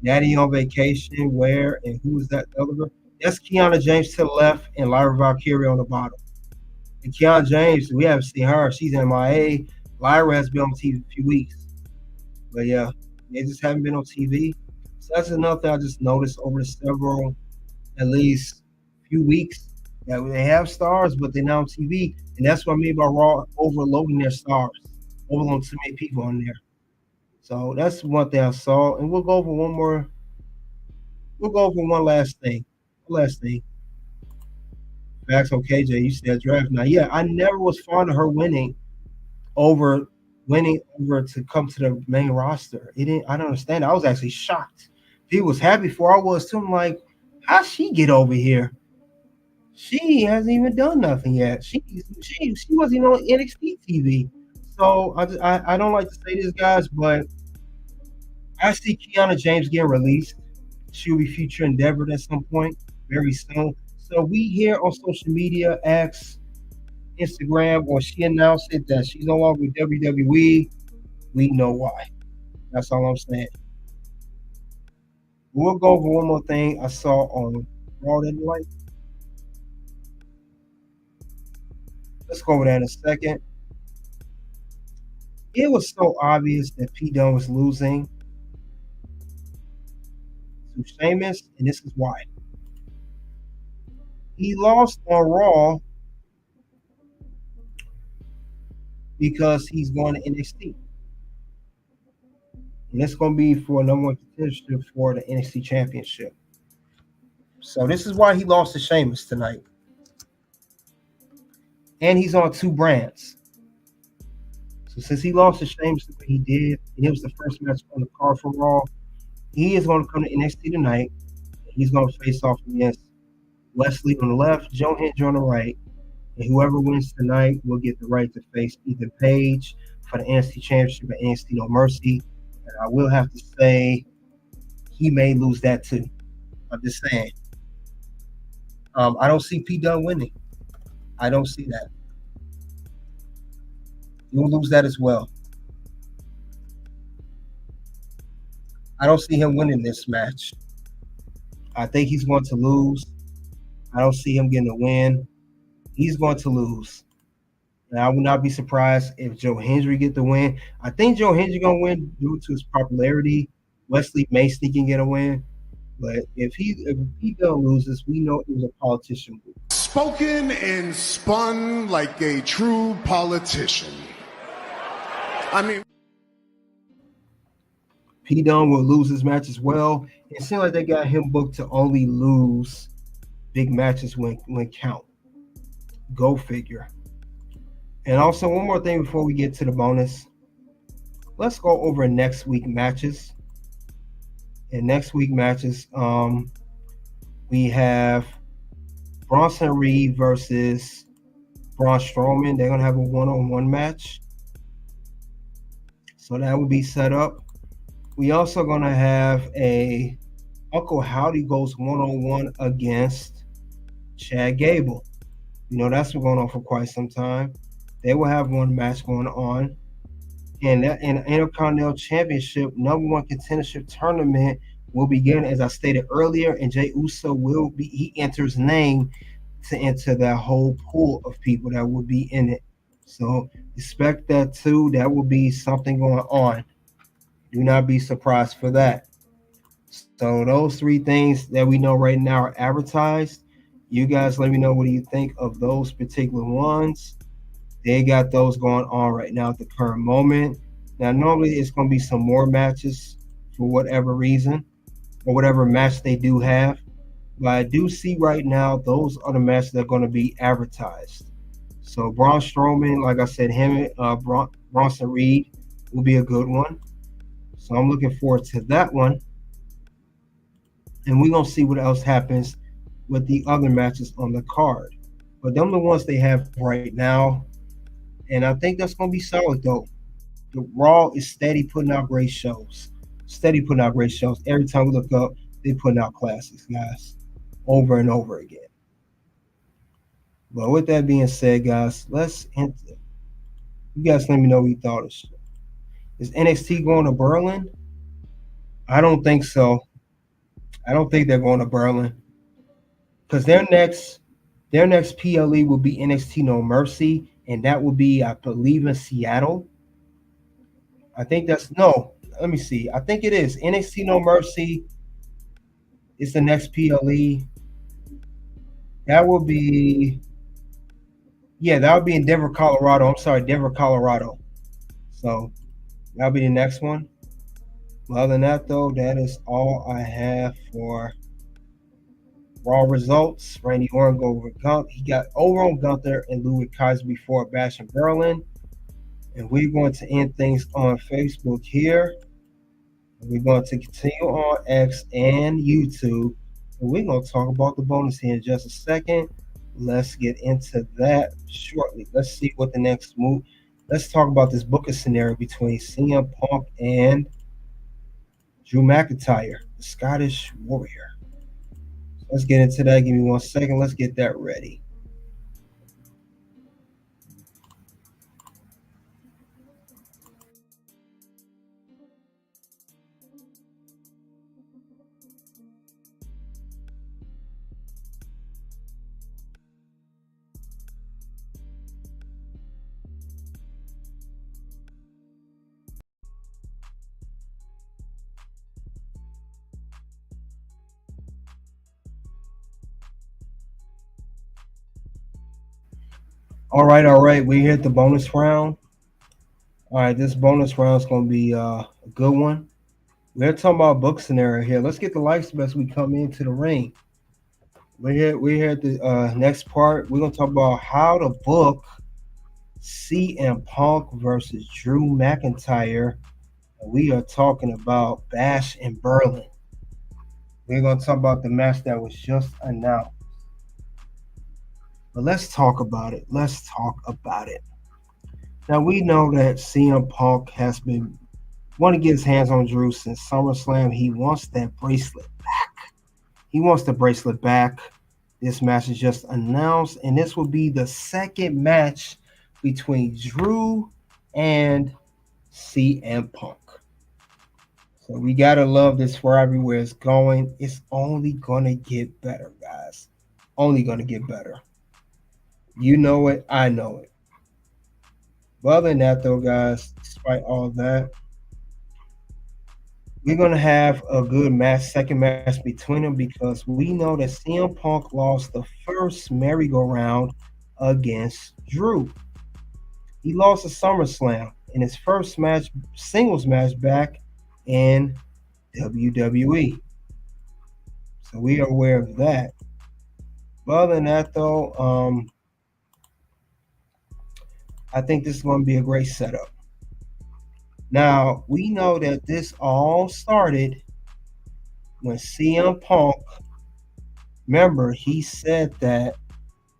Speaker 4: Natty on vacation. Where and who is that? The other girl? That's Kiana James to the left and Lyra Valkyrie on the bottom. And Kiana James, we haven't seen her. She's MIA. Lyra has been on TV a few weeks. But yeah, they just haven't been on TV. So that's another thing I just noticed over several, at least few weeks, that they have stars, but they're not on TV. And that's what I mean by Raw overloading their stars, overloading too many people on there. So that's one thing I saw. And we'll go over one more. We'll go over one last thing. One last thing. Facts on KJ, you said draft. Now, yeah, I never was fond of her winning over to come to the main roster. I don't understand. I was actually shocked. He was happy for I was too. I'm like, how'd she get over here? She hasn't even done nothing yet. She wasn't even on NXT TV. So I don't like to say this, guys, but I see Kiana James getting released. She'll be future endeavored at some point very soon. So we here on social media, X, Instagram, or she announced it that she's no longer with WWE. We know why. That's all I'm saying. We'll go over one more thing I saw on Raw that night. Let's go over that in a second. It was so obvious that Pete Dunne was losing to Sheamus, and this is why. He lost on Raw because he's going to NXT. And it's going to be for number one contention for the NXT Championship. So this is why he lost to Sheamus tonight. And he's on two brands. So since he lost to Sheamus the way he did, and it was the first match on the card for Raw, he is going to come to NXT tonight. He's going to face off against Wesley on the left, Joe Hendry on the right. And whoever wins tonight will get the right to face Ethan Page for the NXT Championship at NXT No Mercy. And I will have to say he may lose that too. I'm just saying. I don't see Pete Dunne winning. I don't see that. He'll lose that as well. I don't see him winning this match. I think he's going to lose. I don't see him getting a win. He's going to lose. And I would not be surprised if Joe Hendry get the win. I think Joe Hendry going to win due to his popularity. Wesley may sneak and get a win. But if he Dunne loses, we know it was a politician move.
Speaker 3: Spoken and spun like a true politician. I mean,
Speaker 4: Pete Dunne will lose his match as well. It seems like they got him booked to only lose big matches when count. Go figure. And also one more thing before we get to the bonus. Let's go over next week matches. In next week matches, we have Bronson Reed versus Braun Strowman. They're gonna have a one-on-one match. So that will be set up. We also gonna have a Uncle Howdy goes one-on-one against Chad Gable. You know, that's been going on for quite some time. They will have one match going on. And that in the Intercontinental Championship number one contendership tournament will begin, as I stated earlier, and Jey Uso he enters name to enter that whole pool of people that will be in it. So expect that too. That will be something going on. Do not be surprised for that. So those three things that we know right now are advertised. You guys let me know what do you think of those particular ones. They got those going on right now at the current moment. Now, normally it's going to be some more matches for whatever reason or whatever match they do have. But I do see right now those are the matches that are going to be advertised. So Braun Strowman, like I said, him and Bronson Reed will be a good one. So I'm looking forward to that one. And we're going to see what else happens with the other matches on the card. But them the ones they have right now. And I think that's going to be solid, though. The Raw is steady putting out great shows. Steady putting out great shows. Every time we look up, they're putting out classics, guys, over and over again. But with that being said, guys, let's enter. You guys let me know what you thought of this. Is NXT going to Berlin? I don't think so. I don't think they're going to Berlin. Because their next PLE will be NXT No Mercy, and that will be, I believe, in Seattle. I think let me see. I think it is. NXT No Mercy is the next PLE. That will be, that would be in Denver, Colorado. I'm sorry, Denver, Colorado. So that'll be the next one. Other than that, though, that is all I have for Raw results. Randy Orton go over Gunther. He got over on Gunther and Ludwig Kaiser before Bash in Berlin. And we're going to end things on Facebook here. We're going to continue on X and YouTube. And we're going to talk about the bonus here in just a second. Let's get into that shortly. Let's see what the next move. Let's talk about this booking scenario between CM Punk and Drew McIntyre, the Scottish Warrior. Let's get into that. Give me 1 second. Let's get that ready. All right. We hit the bonus round. All right, this bonus round is going to be a good one. We're talking about book scenario here. Let's get the likes as we come into the ring. We're here at the next part. We're going to talk about how to book CM Punk versus Drew McIntyre. And we are talking about Bash in Berlin. We're going to talk about the match that was just announced. But let's talk about it. Now, we know that CM Punk has been wanting to get his hands on Drew since SummerSlam. He wants that bracelet back. This match is just announced, and this will be the second match between Drew and CM Punk. So we got to love this for everywhere it's going. It's only going to get better, guys. Only going to get better. You know it. I know it. But other than that, though, guys, despite all that, we're going to have a good second match between them, because we know that CM Punk lost the first merry-go-round against Drew. He lost a SummerSlam in his first singles match back in WWE. So we are aware of that. But other than that, though, I think this is going to be a great setup. Now, we know that this all started when CM Punk, remember, he said that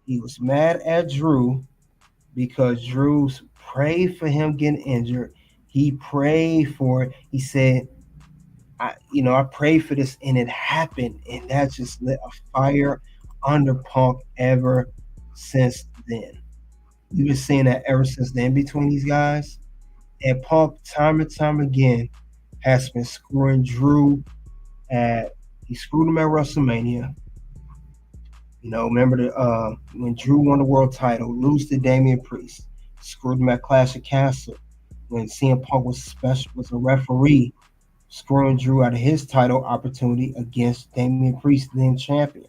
Speaker 4: he was mad at Drew because Drew's prayed for him getting injured. He prayed for it. He said, I prayed for this, and it happened. And that just lit a fire under Punk ever since then. We've been seeing that ever since then between these guys. And Punk, time and time again, has been screwing Drew. He screwed him at WrestleMania. Remember when Drew won the world title, lose to Damian Priest. Screwed him at Clash of Castle. When CM Punk was a referee, screwing Drew out of his title opportunity against Damian Priest, then champion.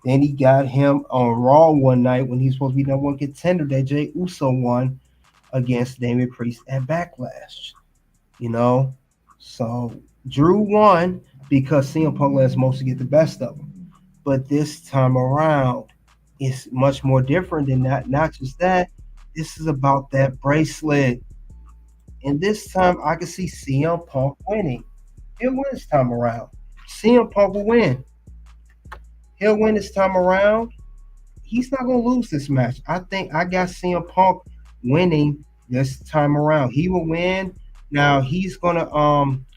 Speaker 4: Then he got him on Raw one night when he was supposed to be number one contender that Jey Uso won against Damian Priest at Backlash. So Drew won because CM Punk lets mostly get the best of him. But this time around, it's much more different than that. Not just that, this is about that bracelet. And this time, I can see CM Punk winning. He'll win this time around. CM Punk will win. He'll win this time around. He's not going to lose this match. I think I got CM Punk winning this time around. He will win. Now he's gonna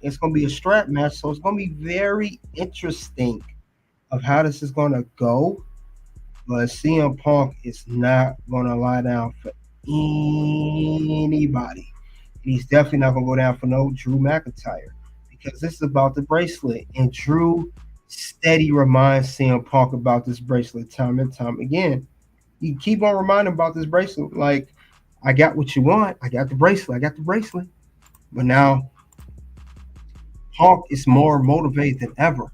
Speaker 4: it's gonna be a strap match, so it's gonna be very interesting of how this is gonna go. But CM Punk is not gonna lie down for anybody. He's definitely not gonna go down for no Drew McIntyre because this is about the bracelet. And Drew steady reminds CM Punk about this bracelet time and time again. You keep on reminding about this bracelet, like, I got what you want. I got the bracelet. I got the bracelet. But now Punk is more motivated than ever.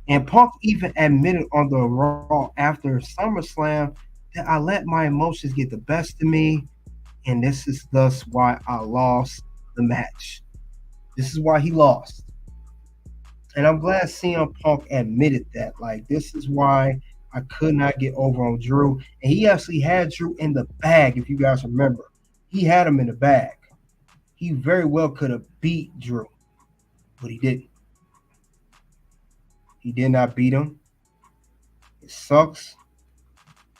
Speaker 4: And Punk even admitted on the Raw after SummerSlam that I let my emotions get the best of me, and this is thus why I lost the match. This is why he lost. And I'm glad CM Punk admitted that. Like, this is why I could not get over on Drew. And he actually had Drew in the bag, if you guys remember. He had him in the bag. He very well could have beat Drew, but he didn't. He did not beat him. It sucks.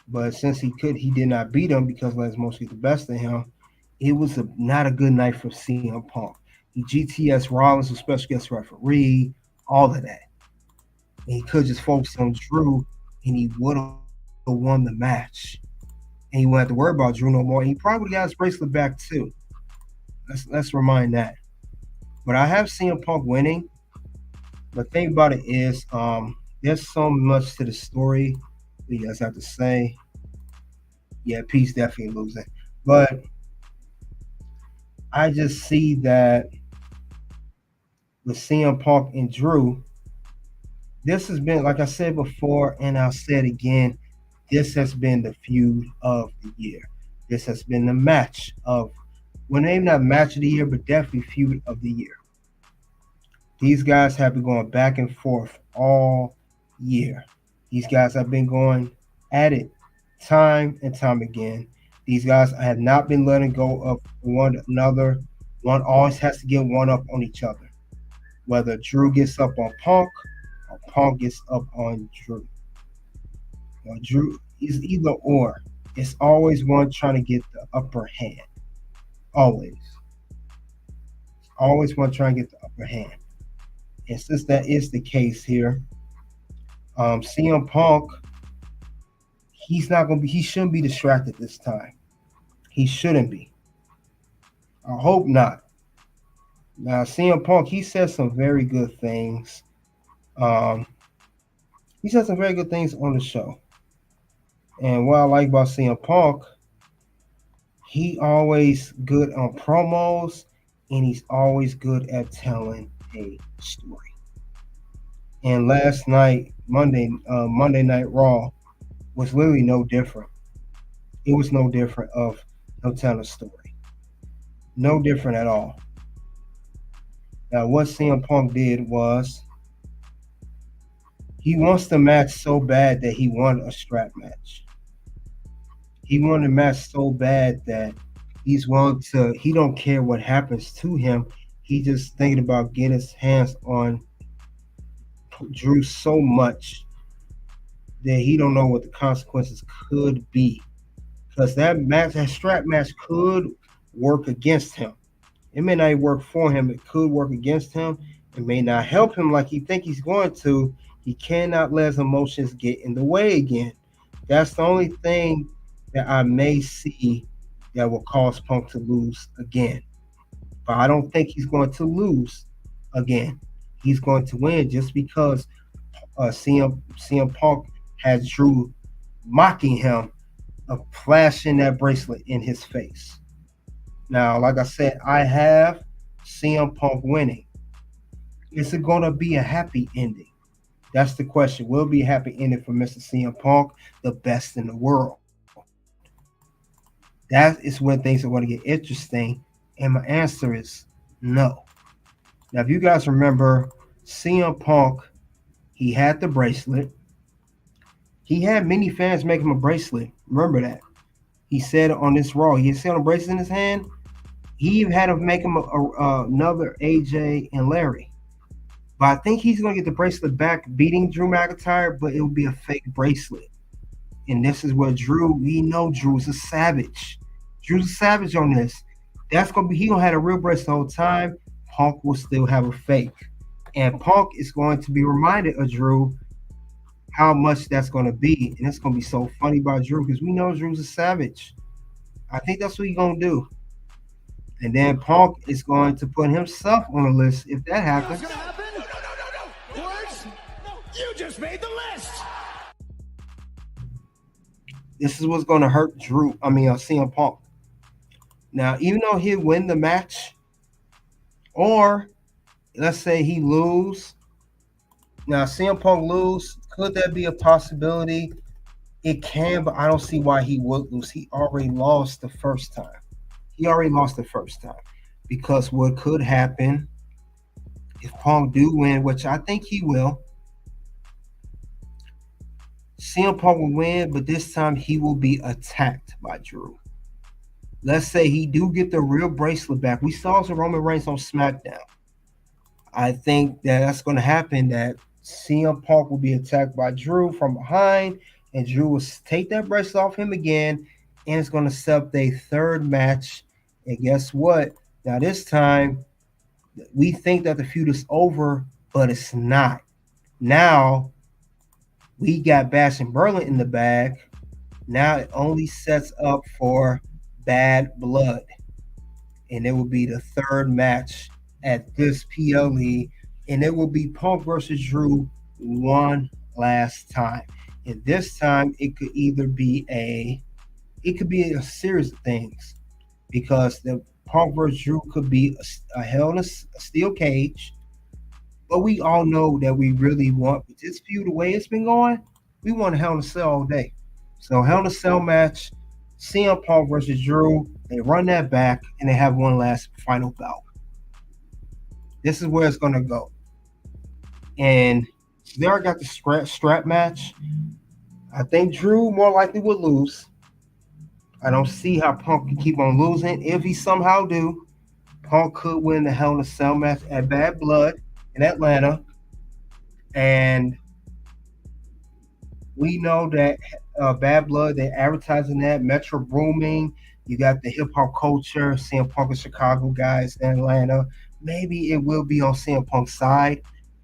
Speaker 4: But since he did not beat him because let his most get the best of him, it was not a good night for CM Punk. He GTS Rollins, was special guest referee, all of that. And he could just focus on Drew, and he would have won the match. And he wouldn't have to worry about Drew no more. And he probably got his bracelet back too. Let's remind that. But I have CM Punk winning. But the thing about it is, there's so much to the story. What you guys have to say? Yeah, Pete's definitely losing. But I just see that with CM Punk and Drew, this has been, like I said before, and I'll say it again, this has been the feud of the year. This has been the match of, well, maybe not match of the year, but definitely feud of the year. These guys have been going back and forth all year. These guys have been going at it time and time again. These guys have not been letting go of one another. One always has to get one up on each other. Whether Drew gets up on Punk or Punk gets up on Drew. Or Drew is either or. It's always one trying to get the upper hand. Always. Always one trying to get the upper hand. And since that is the case here, CM Punk, he shouldn't be distracted this time. He shouldn't be. I hope not. Now, CM Punk, he said some very good things. He said some very good things on the show. And what I like about CM Punk, he always good on promos, and he's always good at telling a story. And last night, Monday Night Raw was literally no different. It was no different of no telling a story. No different at all. Now, what CM Punk did was he wants the match so bad that he won a strap match. He won the match so bad that he don't care what happens to him. He just thinking about getting his hands on Drew so much that he don't know what the consequences could be. Because that strap match could work against him. It may not work for him. It could work against him. It may not help him like he think he's going to. He cannot let his emotions get in the way again. That's the only thing that I may see that will cause Punk to lose again. But I don't think he's going to lose again. He's going to win just because CM Punk has Drew mocking him of flashing that bracelet in his face. Now, like I said, I have CM Punk winning. Is it going to be a happy ending? That's the question. Will it be a happy ending for Mr. CM Punk, the best in the world? That is when things are going to get interesting. And my answer is no. Now, if you guys remember, CM Punk, he had the bracelet. He had many fans make him a bracelet. Remember that. He said on this Raw, he said on a bracelet in his hand. He even had to make him another AJ and Larry. But I think he's going to get the bracelet back, beating Drew McIntyre, but it will be a fake bracelet. And this is where we know Drew's a savage. Drew's a savage on this. That's going to be, he going to have a real bracelet the whole time. Punk will still have a fake. And Punk is going to be reminded of Drew how much that's going to be. And it's going to be so funny about Drew because we know Drew's a savage. I think that's what he's going to do. And then Punk is going to put himself on the list if that happens.
Speaker 1: What's going to happen? No. Words? No. You just made the list.
Speaker 4: This is what's going to hurt CM Punk. Now, even though he'll win the match, or let's say he lose. Now, CM Punk lose. Could that be a possibility? It can, but I don't see why he would lose. He already lost the first time. Because what could happen if Punk do win, which I think he will, CM Punk will win, but this time he will be attacked by Drew. Let's say he do get the real bracelet back. We saw some Roman Reigns on SmackDown. I think that's going to happen, that CM Punk will be attacked by Drew from behind, and Drew will take that bracelet off him again, and it's going to set up their third match. And guess what? Now this time, we think that the feud is over, but it's not. Now, we got Bash and Berlin in the bag. Now it only sets up for Bad Blood. And it will be the third match at this PLE. And it will be Punk versus Drew one last time. And this time it could either be a series of things. Because the Punk versus Drew could be a Hell in a Steel cage. But we all know that we really want, with this feud, the way it's been going, we want a Hell in a Cell all day. So Hell in a Cell match, CM Punk versus Drew, they run that back, and they have one last final bout. This is where it's going to go. And there I got the strap match. I think Drew more likely would lose. I don't see how Punk can keep on losing. If he somehow do, Punk could win the Hell in a Cell match at Bad Blood in Atlanta. And we know that Bad Blood, they're advertising that, Metro Booming. You got the hip-hop culture, CM Punk and Chicago guys in Atlanta. Maybe it will be on CM Punk's side.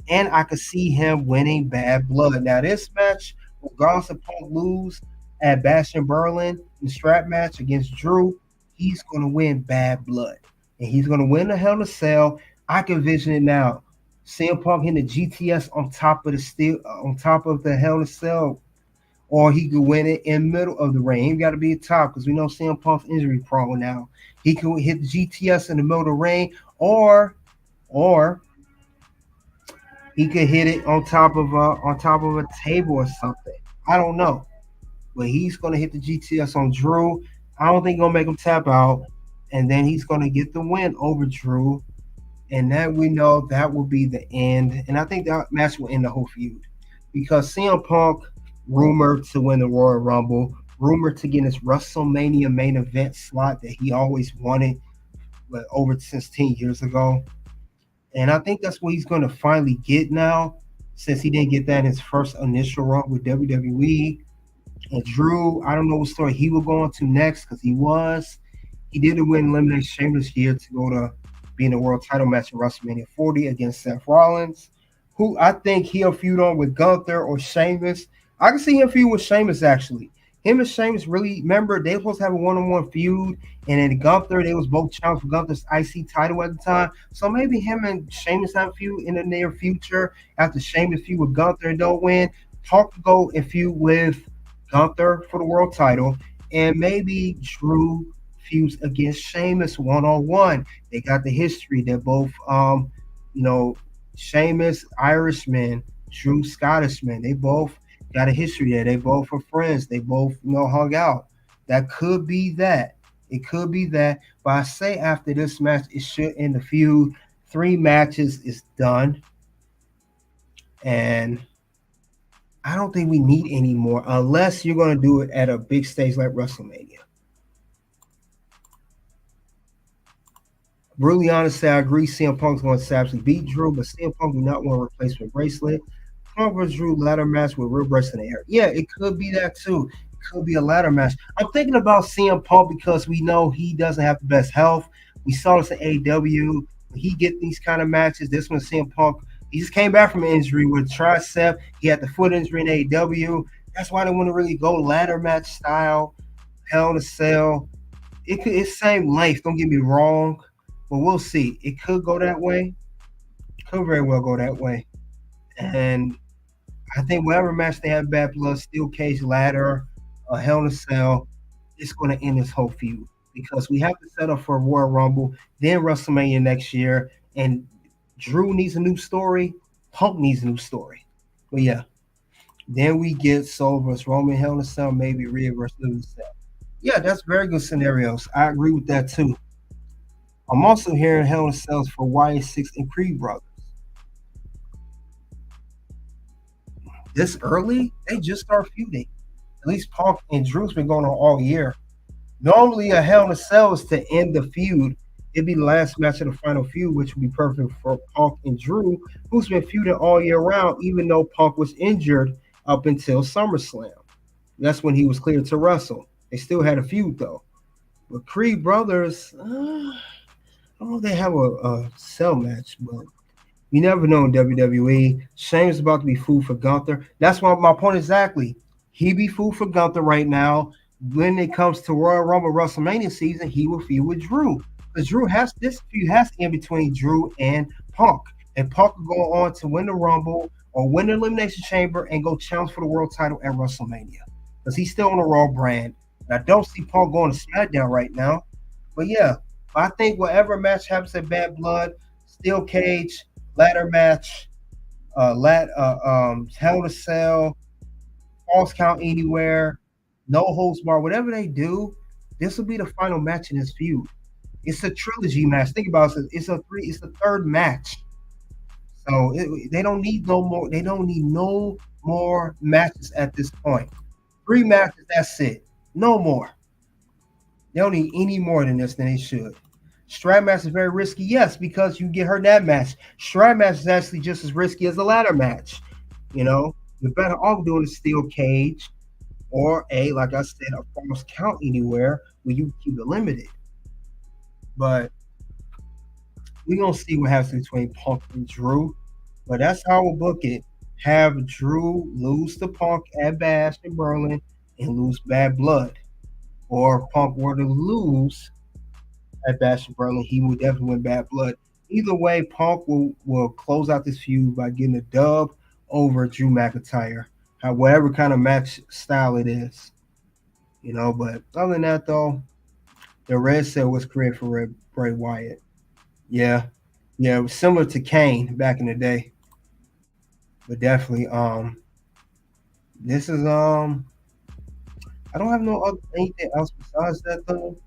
Speaker 4: And I could see him winning Bad Blood. Now, this match, regardless of Punk lose at Bash in Berlin, the strap match against Drew, he's going to win Bad Blood. And he's going to win the Hell in a Cell. I can vision it now. CM Punk hitting the GTS on top of the Hell in a Cell. Or he could win it in the middle of the ring. He ain't got to be at top because we know CM Punk's injury prone now. He could hit the GTS in the middle of the ring, or he could hit it on top of a table or something. I don't know. But he's going to hit the GTS on Drew. I don't think he's going to make him tap out. And then he's going to get the win over Drew. And that we know that will be the end. And I think that match will end the whole feud. Because CM Punk, rumored to win the Royal Rumble, rumored to get his WrestleMania main event slot that he always wanted since 10 years ago. And I think that's what he's going to finally get now, since he didn't get that in his first initial run with WWE. And Drew, I don't know what story he will go on to next, because he didn't win Elimination Sheamus year to go to be in the world title match at WrestleMania 40 against Seth Rollins, who I think he'll feud on with Gunther or Sheamus. I can see him feud with Sheamus, actually. Him and Sheamus really, remember, they were supposed to have a one-on-one feud, and then Gunther, they was both challenged for Gunther's IC title at the time. So maybe him and Sheamus have a feud in the near future. After Sheamus feud with Gunther and don't win, Punk to go and feud with Gunther for the world title, and maybe Drew feuds against Sheamus one-on-one. They got the history. They're both, Sheamus, Irishman, Drew, Scottishman. They both got a history there. They both are friends. They both, hung out. That could be that. It could be that. But I say after this match, it should end the feud. 3 matches is done. And I don't think we need any more unless you're going to do it at a big stage like WrestleMania. Really honestly, I agree CM Punk's going to absolutely beat Drew, but CM Punk do not want a replacement bracelet. Punk versus Drew ladder match with real breast in the air. Yeah, it could be that too. It could be a ladder match. I'm thinking about CM Punk because we know he doesn't have the best health. We saw this in AEW. When he get these kind of matches, this one CM Punk, he just came back from an injury with tricep. He had the foot injury in AEW. That's why they want to really go ladder match style, Hell in a Cell. It's same length, don't get me wrong, but we'll see. It could go that way. Could very well go that way. And I think whatever match they have Bad Blood, Steel Cage, Ladder, Hell in a Cell, it's going to end this whole feud because we have to set up for Royal Rumble, then WrestleMania next year, and Drew needs a new story. Punk needs a new story. But yeah, then we get Soul versus Roman, Hell in a Cell, maybe Rhea versus Living Cell. Yeah, that's very good scenarios. I agree with that too. I'm also hearing Hell in a Cells for Y6 and Creed Brothers. This early, they just start feuding. At least Punk and Drew's been going on all year. Normally, a Hell in a Cell is to end the feud. It'd be the last match of the final feud, which would be perfect for Punk and Drew, who's been feuding all year round, even though Punk was injured up until SummerSlam. That's when he was cleared to wrestle. They still had a feud, though. But Creed Brothers, I don't know if they have a cell match, but you never know in WWE. Sheamus is about to be food for Gunther. That's why my point exactly. He be food for Gunther right now. When it comes to Royal Rumble WrestleMania season, he will feud with Drew. Because Drew has this feud has in between Drew and Punk. And Punk will go on to win the Rumble or win the Elimination Chamber and go challenge for the world title at WrestleMania. Because he's still on the Raw brand. And I don't see Punk going to SmackDown right now. But yeah, I think whatever match happens at Bad Blood, Steel Cage, ladder match, Hell in a Cell, Falls Count Anywhere, No Holds Bar, whatever they do, this will be the final match in this feud. It's a trilogy match. Think about it. It's the third match. So they don't need no more. They don't need no more matches at this point. 3 matches, that's it. No more. They don't need any more than this than they should. Strap match is very risky, yes, because you get hurt in that match. Strap match is actually just as risky as the ladder match. You know, you're better off doing a steel cage or like I said, a false count anywhere where you keep it limited. But we're going to see what happens between Punk and Drew. But that's how we'll book it. Have Drew lose to Punk at Bash in Berlin and lose Bad Blood. Or if Punk were to lose at Bash in Berlin, he would definitely win Bad Blood. Either way, Punk will close out this feud by getting a dub over Drew McIntyre. Whatever kind of match style it is. You know, but other than that, though, the red cell was created for Bray Wyatt. Yeah, it was similar to Kane back in the day. But definitely, this is I don't have anything else besides that though,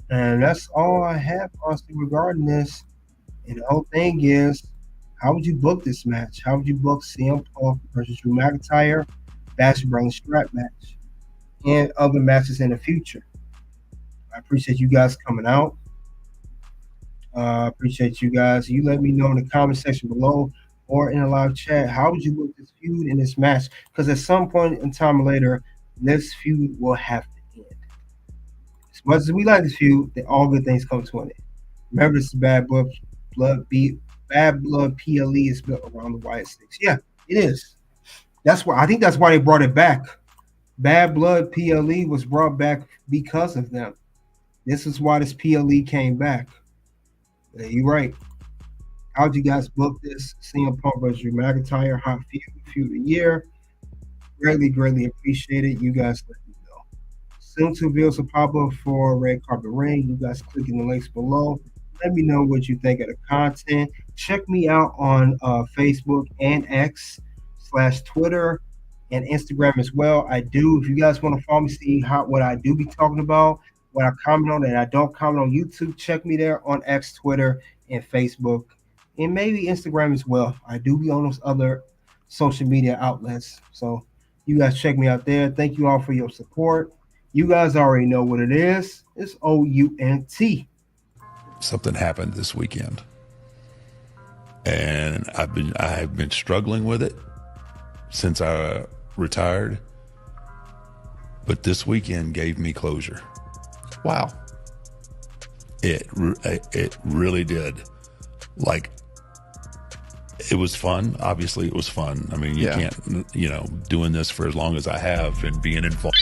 Speaker 4: and that's all I have honestly regarding this. And the whole thing is, how would you book this match? How would you book CM Punk versus Drew McIntyre, Bash Berlin strap match, and other matches in the future? I appreciate you guys coming out. Appreciate you guys. You let me know in the comment section below or in a live chat, how would you book this feud in this match? Because at some point in time later, this feud will have to end. As much as we like this feud, all good things come to an end. Remember, this is Bad Blood PLE is built around the Wyatt Six. Yeah, it is. I think that's why they brought it back. Bad Blood PLE was brought back because of them. This is why this PLE came back. Yeah, you're right. How'd you guys book this? CM Punk versus Drew McIntyre, hot feud of the year. Greatly appreciate it. You guys let me know. Soon to videos will pop up for Red Carpet Ring. You guys click in the links below. Let me know what you think of the content. Check me out on Facebook and X/Twitter and Instagram as well. If you guys want to follow me, see what I do be talking about, what I comment on and I don't comment on YouTube, check me there on X, Twitter, and Facebook, and maybe Instagram as well. I do be on those other social media outlets. So you guys check me out there. Thank you all for your support. You guys already know what it is. It's OUNT.
Speaker 6: Something happened this weekend, and I have been struggling with it since I retired. But this weekend gave me closure.
Speaker 7: Wow.
Speaker 6: It really did. Like, it was fun. Obviously, it was fun. I mean, you can't, doing this for as long as I have and being involved.